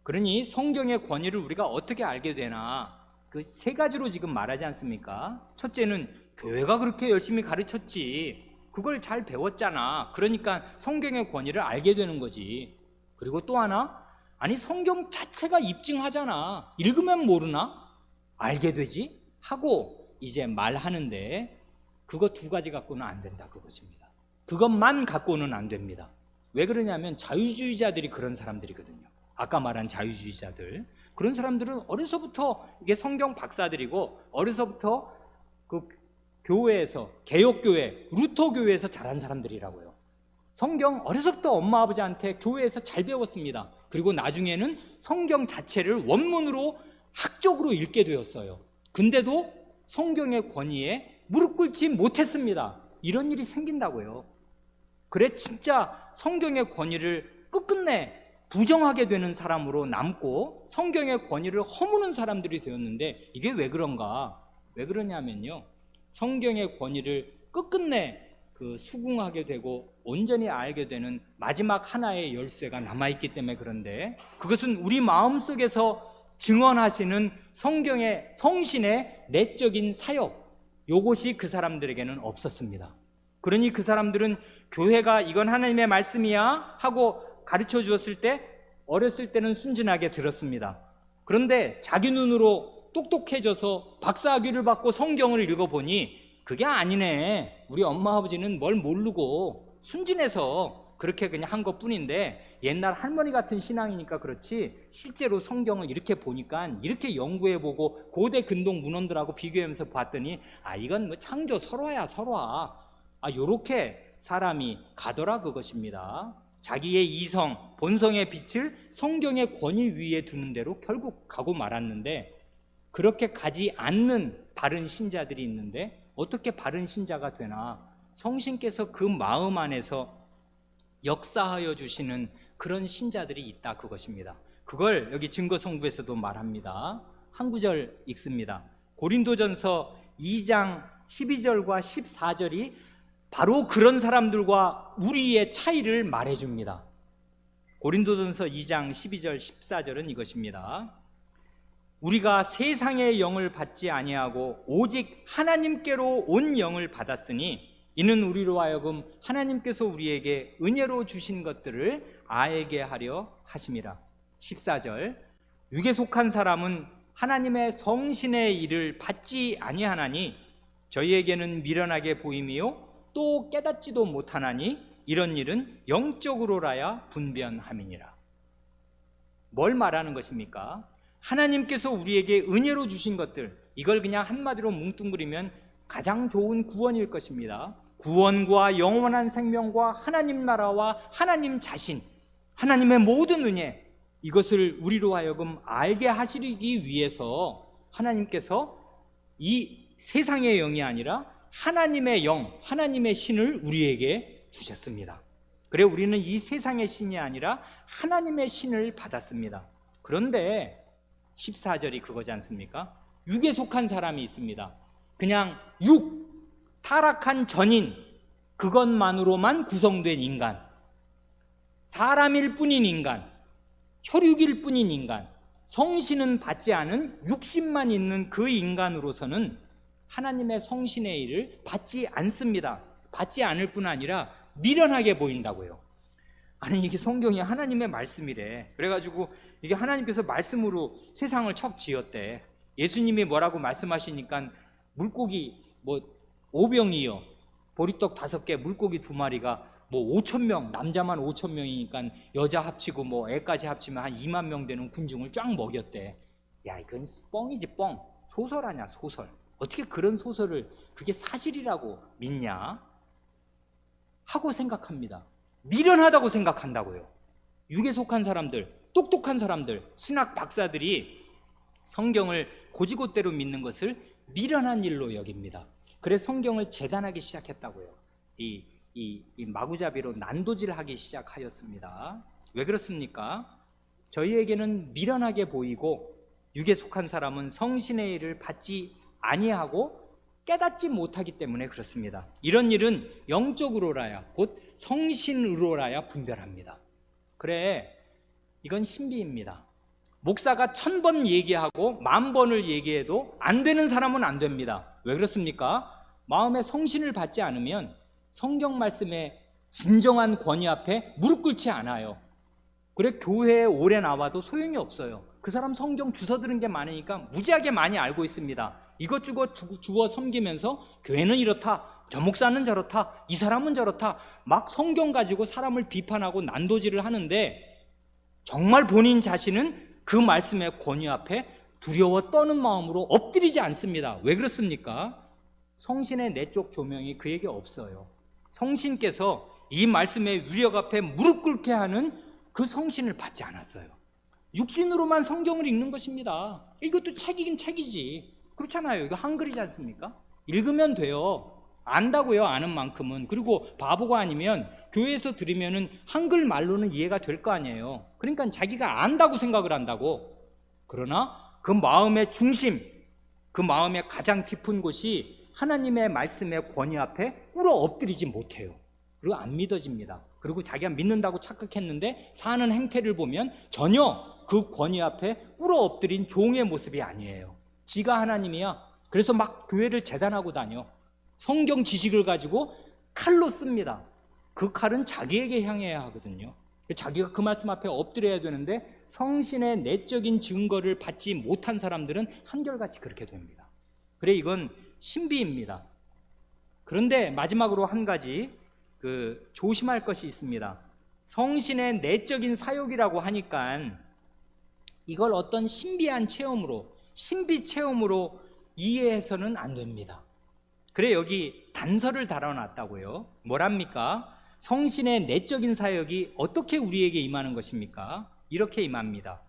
Speaker 1: 그러니 성경의 권위를 우리가 어떻게 알게 되나, 그 세 가지로 지금 말하지 않습니까? 첫째는 교회가 그렇게 열심히 가르쳤지, 그걸 잘 배웠잖아, 그러니까 성경의 권위를 알게 되는 거지. 그리고 또 하나, 아니 성경 자체가 입증하잖아, 읽으면 모르나? 알게 되지? 하고 이제 말하는데, 그거 두 가지 갖고는 안 된다 그것입니다. 그것만 갖고는 안 됩니다. 왜 그러냐면 자유주의자들이 그런 사람들이거든요. 아까 말한 자유주의자들, 그런 사람들은 어려서부터 이게 성경 박사들이고 어려서부터 그 교회에서, 개혁교회, 루터교회에서 자란 사람들이라고요. 성경 어려서부터 엄마 아버지한테 교회에서 잘 배웠습니다. 그리고 나중에는 성경 자체를 원문으로 학적으로 읽게 되었어요. 근데도 성경의 권위에 무릎 꿇지 못했습니다. 이런 일이 생긴다고요. 그래 진짜 성경의 권위를 끝끝내 부정하게 되는 사람으로 남고 성경의 권위를 허무는 사람들이 되었는데, 이게 왜 그런가? 왜 그러냐면요, 성경의 권위를 끝끝내 수긍하게 되고 온전히 알게 되는 마지막 하나의 열쇠가 남아있기 때문에 그런데, 그것은 우리 마음속에서 증언하시는 성경의 성신의 내적인 사역, 요것이 그 사람들에게는 없었습니다. 그러니 그 사람들은 교회가 이건 하나님의 말씀이야 하고 가르쳐 주었을 때 어렸을 때는 순진하게 들었습니다. 그런데 자기 눈으로 똑똑해져서 박사학위를 받고 성경을 읽어보니 그게 아니네, 우리 엄마 아버지는 뭘 모르고 순진해서 그렇게 그냥 한 것뿐인데, 옛날 할머니 같은 신앙이니까 그렇지 실제로 성경을 이렇게 보니까, 이렇게 연구해보고 고대 근동 문헌들하고 비교하면서 봤더니 이건 뭐 창조 설화야 설화, 요렇게 사람이 가더라 그것입니다. 자기의 이성, 본성의 빛을 성경의 권위 위에 두는 대로 결국 가고 말았는데, 그렇게 가지 않는 바른 신자들이 있는데 어떻게 바른 신자가 되나? 성신께서 그 마음 안에서 역사하여 주시는 그런 신자들이 있다 그것입니다. 그걸 여기 증거성부에서도 말합니다. 한 구절 읽습니다. 고린도전서 2장 12절과 14절이 바로 그런 사람들과 우리의 차이를 말해줍니다. 고린도전서 2장 12절 14절은 이것입니다. 우리가 세상의 영을 받지 아니하고 오직 하나님께로 온 영을 받았으니 이는 우리로 하여금 하나님께서 우리에게 은혜로 주신 것들을 알게 하려 하심이라. 14절, 육에 속한 사람은 하나님의 성신의 일을 받지 아니하나니 저희에게는 미련하게 보임이요 또 깨닫지도 못하나니 이런 일은 영적으로라야 분변함이니라. 뭘 말하는 것입니까? 하나님께서 우리에게 은혜로 주신 것들, 이걸 그냥 한마디로 뭉뚱그리면 가장 좋은 구원일 것입니다. 구원과 영원한 생명과 하나님 나라와 하나님 자신, 하나님의 모든 은혜, 이것을 우리로 하여금 알게 하시기 위해서 하나님께서 이 세상의 영이 아니라 하나님의 영, 하나님의 신을 우리에게 주셨습니다. 그래 우리는 이 세상의 신이 아니라 하나님의 신을 받았습니다. 그런데 14절이 그거지 않습니까? 육에 속한 사람이 있습니다. 그냥 타락한 전인, 그것만으로만 구성된 인간, 사람일 뿐인 인간, 혈육일 뿐인 인간, 성신은 받지 않은 육신만 있는 그 인간으로서는 하나님의 성신의 일을 받지 않습니다. 받지 않을 뿐 아니라 미련하게 보인다고요. 아니, 이게 성경이 하나님의 말씀이래. 그래가지고 이게 하나님께서 말씀으로 세상을 척 지었대. 예수님이 뭐라고 말씀하시니까 물고기 5병이요, 보리떡 5개, 물고기 2마리가 5,000명, 남자만 5,000명이니까 여자 합치고 애까지 합치면 한 2만 명 되는 군중을 쫙 먹였대. 야, 이건 뻥이지, 뻥. 소설 아냐, 소설. 어떻게 그런 소설을 그게 사실이라고 믿냐? 하고 생각합니다. 미련하다고 생각한다고요. 육에 속한 사람들, 똑똑한 사람들, 신학 박사들이 성경을 고지고대로 믿는 것을 미련한 일로 여깁니다. 그래서 성경을 재단하기 시작했다고요. 이 마구잡이로 난도질하기 시작하였습니다. 왜 그렇습니까? 저희에게는 미련하게 보이고 육에 속한 사람은 성신의 일을 받지 아니하고 깨닫지 못하기 때문에 그렇습니다. 이런 일은 영적으로라야, 곧 성신으로라야 분별합니다. 그래, 이건 신비입니다. 목사가 1000번 얘기하고 10,000번을 얘기해도 안 되는 사람은 안 됩니다. 왜 그렇습니까? 마음에 성신을 받지 않으면 성경 말씀의 진정한 권위 앞에 무릎 꿇지 않아요. 그래, 교회에 오래 나와도 소용이 없어요. 그 사람 성경 주워 들은 게 많으니까 무지하게 많이 알고 있습니다. 이것저것 주워 섬기면서 교회는 이렇다, 저 목사는 저렇다, 이 사람은 저렇다, 막 성경 가지고 사람을 비판하고 난도질을 하는데 정말 본인 자신은 그 말씀의 권위 앞에 두려워 떠는 마음으로 엎드리지 않습니다. 왜 그렇습니까? 성신의 내적 조명이 그에게 없어요. 성신께서 이 말씀의 위력 앞에 무릎 꿇게 하는 그 성신을 받지 않았어요. 육신으로만 성경을 읽는 것입니다. 이것도 책이긴 책이지. 그렇잖아요. 이거 한글이지 않습니까? 읽으면 돼요. 안다고요, 아는 만큼은. 그리고 바보가 아니면 교회에서 들으면은 한글 말로는 이해가 될 거 아니에요. 그러니까 자기가 안다고 생각을 한다고. 그러나 그 마음의 중심, 그 마음의 가장 깊은 곳이 하나님의 말씀의 권위 앞에 꿇어 엎드리지 못해요. 그리고 안 믿어집니다. 그리고 자기가 믿는다고 착각했는데 사는 행태를 보면 전혀 그 권위 앞에 꿇어 엎드린 종의 모습이 아니에요. 지가 하나님이야. 그래서 막 교회를 재단하고 다녀. 성경 지식을 가지고 칼로 씁니다. 그 칼은 자기에게 향해야 하거든요. 자기가 그 말씀 앞에 엎드려야 되는데 성신의 내적인 증거를 받지 못한 사람들은 한결같이 그렇게 됩니다. 그래, 이건 신비입니다. 그런데 마지막으로 한 가지 조심할 것이 있습니다. 성신의 내적인 사역이라고 하니까 이걸 어떤 신비한 체험으로, 신비 체험으로 이해해서는 안 됩니다. 그래, 여기 단서를 달아놨다고요. 뭐랍니까? 성신의 내적인 사역이 어떻게 우리에게 임하는 것입니까? 이렇게 임합니다.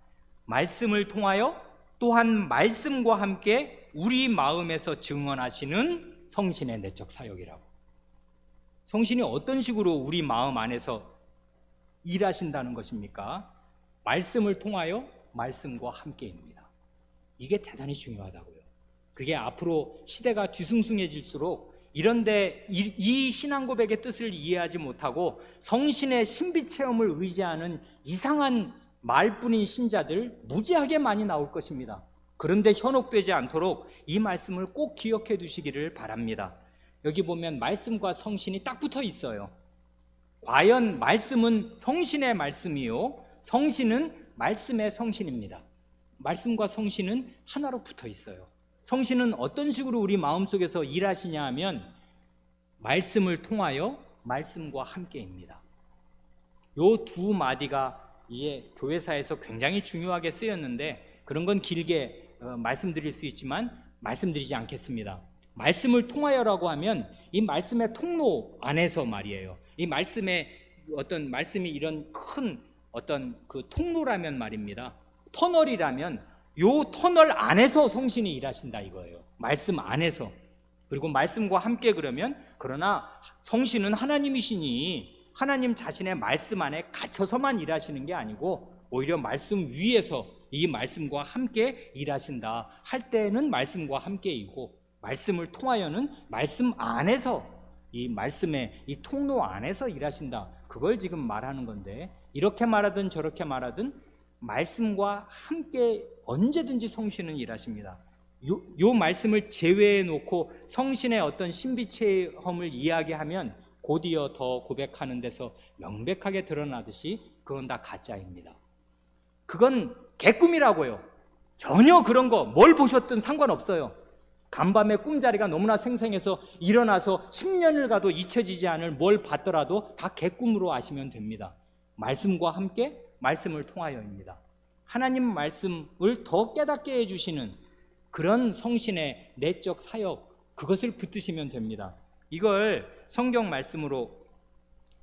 Speaker 1: 말씀을 통하여 또한 말씀과 함께 우리 마음에서 증언하시는 성신의 내적 사역이라고. 성신이 어떤 식으로 우리 마음 안에서 일하신다는 것입니까? 말씀을 통하여 말씀과 함께입니다. 이게 대단히 중요하다고요. 그게 앞으로 시대가 뒤숭숭해질수록 이런데 이 신앙 고백의 뜻을 이해하지 못하고 성신의 신비 체험을 의지하는 이상한 말뿐인 신자들 무지하게 많이 나올 것입니다. 그런데 현혹되지 않도록 이 말씀을 꼭 기억해 두시기를 바랍니다. 여기 보면 말씀과 성신이 딱 붙어 있어요. 과연 말씀은 성신의 말씀이요, 성신은 말씀의 성신입니다. 말씀과 성신은 하나로 붙어 있어요. 성신은 어떤 식으로 우리 마음속에서 일하시냐 하면 말씀을 통하여 말씀과 함께입니다. 요 두 마디가 이게 교회사에서 굉장히 중요하게 쓰였는데 그런 건 길게 말씀드릴 수 있지만 말씀드리지 않겠습니다. 말씀을 통하여라고 하면 이 말씀의 통로 안에서 말이에요. 이 말씀의 어떤 말씀이 이런 큰 어떤 그 통로라면 말입니다. 터널이라면 요 터널 안에서 성신이 일하신다 이거예요. 말씀 안에서. 그리고 말씀과 함께 그러나 성신은 하나님이시니 하나님 자신의 말씀 안에 갇혀서만 일하시는 게 아니고 오히려 말씀 위에서 이 말씀과 함께 일하신다 할 때는 말씀과 함께이고, 말씀을 통하여는 말씀 안에서 이 말씀의 이 통로 안에서 일하신다, 그걸 지금 말하는 건데, 이렇게 말하든 저렇게 말하든 말씀과 함께 언제든지 성신은 일하십니다. 요 말씀을 제외해 놓고 성신의 어떤 신비 체험을 이야기하면 곧이어 더 고백하는 데서 명백하게 드러나듯이 그건 다 가짜입니다. 그건 개꿈이라고요. 전혀 그런 거 뭘 보셨든 상관없어요. 간밤에 꿈자리가 너무나 생생해서 일어나서 10년을 가도 잊혀지지 않을 뭘 봤더라도 다 개꿈으로 아시면 됩니다. 말씀과 함께 말씀을 통하여입니다. 하나님 말씀을 더 깨닫게 해주시는 그런 성신의 내적 사역, 그것을 붙드시면 됩니다. 이걸 성경 말씀으로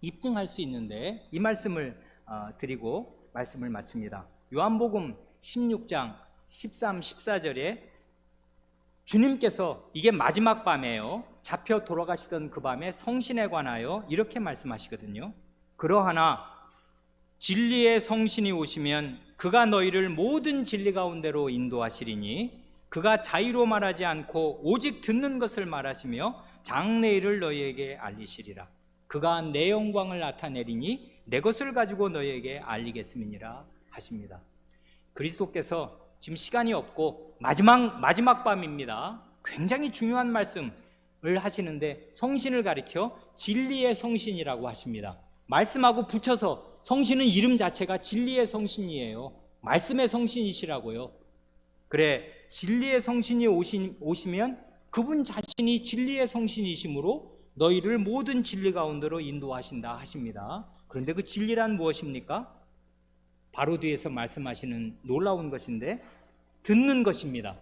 Speaker 1: 입증할 수 있는데 이 말씀을 드리고 말씀을 마칩니다. 요한복음 16장 13, 14절에 주님께서, 이게 마지막 밤이에요, 잡혀 돌아가시던 그 밤에 성신에 관하여 이렇게 말씀하시거든요. 그러하나 진리의 성신이 오시면 그가 너희를 모든 진리 가운데로 인도하시리니 그가 자의로 말하지 않고 오직 듣는 것을 말하시며 장래일을 너희에게 알리시리라. 그가 내 영광을 나타내리니 내 것을 가지고 너희에게 알리겠음이니라 하십니다. 그리스도께서 지금 시간이 없고 마지막 밤입니다. 굉장히 중요한 말씀을 하시는데 성신을 가리켜 진리의 성신이라고 하십니다. 말씀하고 붙여서 성신은 이름 자체가 진리의 성신이에요. 말씀의 성신이시라고요. 그래, 진리의 성신이 오시면 그분 자신이 진리의 성신이시므로 너희를 모든 진리 가운데로 인도하신다 하십니다. 그런데 그 진리란 무엇입니까? 바로 뒤에서 말씀하시는 놀라운 것인데, 듣는 것입니다.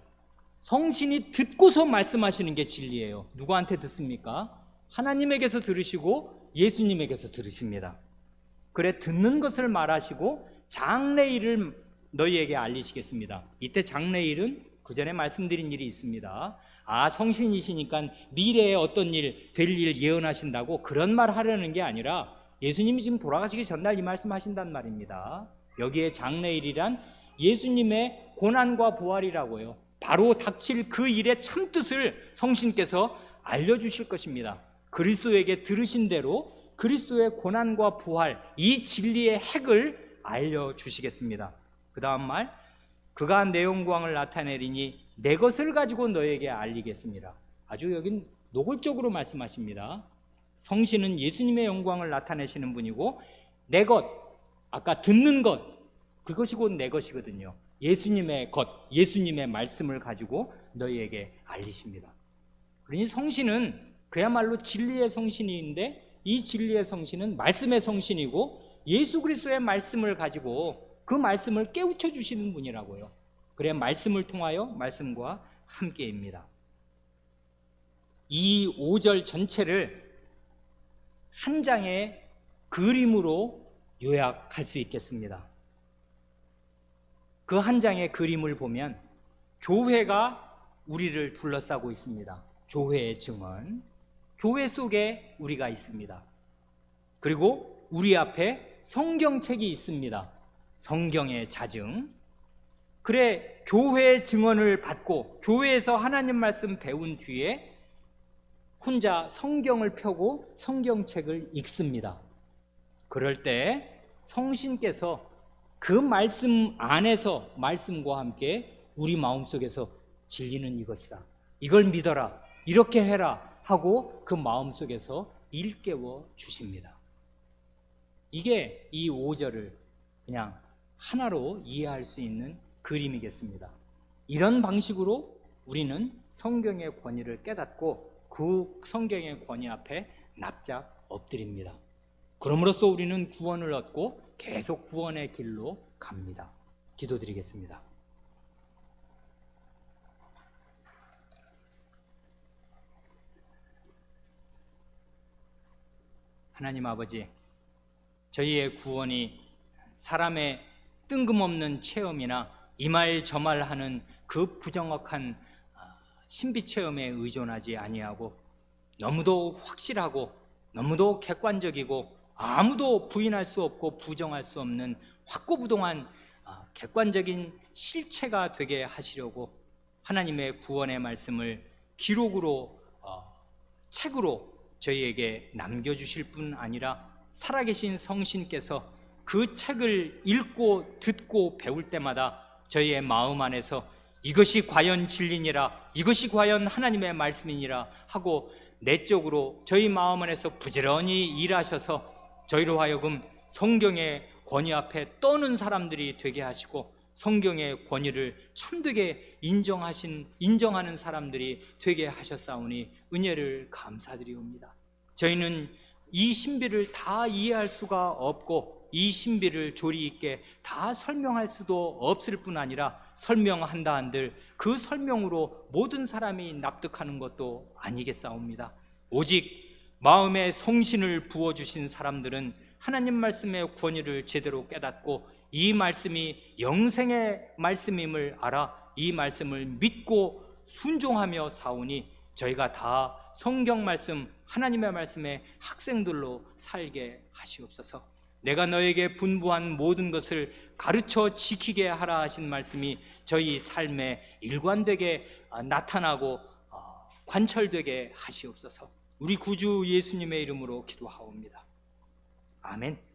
Speaker 1: 성신이 듣고서 말씀하시는 게 진리예요. 누구한테 듣습니까? 하나님에게서 들으시고 예수님에게서 들으십니다. 그래, 듣는 것을 말하시고 장래일을 너희에게 알리시겠습니다. 이때 장래일은 그 전에 말씀드린 일이 있습니다. 성신이시니까 미래에 어떤 일, 될 일 예언하신다고 그런 말 하려는 게 아니라 예수님이 지금 돌아가시기 전날 이 말씀하신단 말입니다. 여기에 장래일이란 예수님의 고난과 부활이라고요. 바로 닥칠 그 일의 참뜻을 성신께서 알려주실 것입니다. 그리스도에게 들으신 대로 그리스도의 고난과 부활, 이 진리의 핵을 알려주시겠습니다. 그 다음 말, 그가 내 영광을 나타내리니 내 것을 가지고 너에게 알리겠습니다. 아주 여긴 노골적으로 말씀하십니다. 성신은 예수님의 영광을 나타내시는 분이고, 내 것, 아까 듣는 것, 그것이 곧 내 것이거든요. 예수님의 것, 예수님의 말씀을 가지고 너희에게 알리십니다. 그러니 성신은 그야말로 진리의 성신인데, 이 진리의 성신은 말씀의 성신이고 예수 그리스도의 말씀을 가지고 그 말씀을 깨우쳐 주시는 분이라고요. 그래, 말씀을 통하여 말씀과 함께입니다. 이 5절 전체를 한 장의 그림으로 요약할 수 있겠습니다. 그 한 장의 그림을 보면 교회가 우리를 둘러싸고 있습니다. 교회의 증언, 교회 속에 우리가 있습니다. 그리고 우리 앞에 성경책이 있습니다. 성경의 자증. 그래, 교회의 증언을 받고 교회에서 하나님 말씀 배운 뒤에 혼자 성경을 펴고 성경책을 읽습니다. 그럴 때 성신께서 그 말씀 안에서 말씀과 함께 우리 마음속에서 진리는 이것이다, 이걸 믿어라, 이렇게 해라 하고 그 마음속에서 일깨워 주십니다. 이게 이 5절을 그냥 하나로 이해할 수 있는 그림이겠습니다. 이런 방식으로 우리는 성경의 권위를 깨닫고 그 성경의 권위 앞에 납작 엎드립니다. 그럼으로써 우리는 구원을 얻고 계속 구원의 길로 갑니다. 기도드리겠습니다. 하나님 아버지, 저희의 구원이 사람의 뜬금없는 체험이나 이 말 저 말 하는 그 부정확한 신비 체험에 의존하지 아니하고 너무도 확실하고 너무도 객관적이고 아무도 부인할 수 없고 부정할 수 없는 확고부동한 객관적인 실체가 되게 하시려고 하나님의 구원의 말씀을 기록으로 책으로 저희에게 남겨주실 뿐 아니라 살아계신 성신께서 그 책을 읽고 듣고 배울 때마다 저희의 마음 안에서 이것이 과연 진리니라, 이것이 과연 하나님의 말씀이니라 하고 내적으로 저희 마음 안에서 부지런히 일하셔서 저희로 하여금 성경의 권위 앞에 떠는 사람들이 되게 하시고 성경의 권위를 참되게 인정하는 사람들이 되게 하셨사오니 은혜를 감사드리옵니다. 저희는 이 신비를 다 이해할 수가 없고 이 신비를 조리 있게 다 설명할 수도 없을 뿐 아니라 설명한다 한들 그 설명으로 모든 사람이 납득하는 것도 아니겠사옵니다. 오직 마음에 성신을 부어주신 사람들은 하나님 말씀의 권위를 제대로 깨닫고 이 말씀이 영생의 말씀임을 알아 이 말씀을 믿고 순종하며 사오니 저희가 다 성경 말씀, 하나님의 말씀의 학생들로 살게 하시옵소서. 내가 너에게 분부한 모든 것을 가르쳐 지키게 하라 하신 말씀이 저희 삶에 일관되게 나타나고 관철되게 하시옵소서. 우리 구주 예수님의 이름으로 기도하옵니다. 아멘.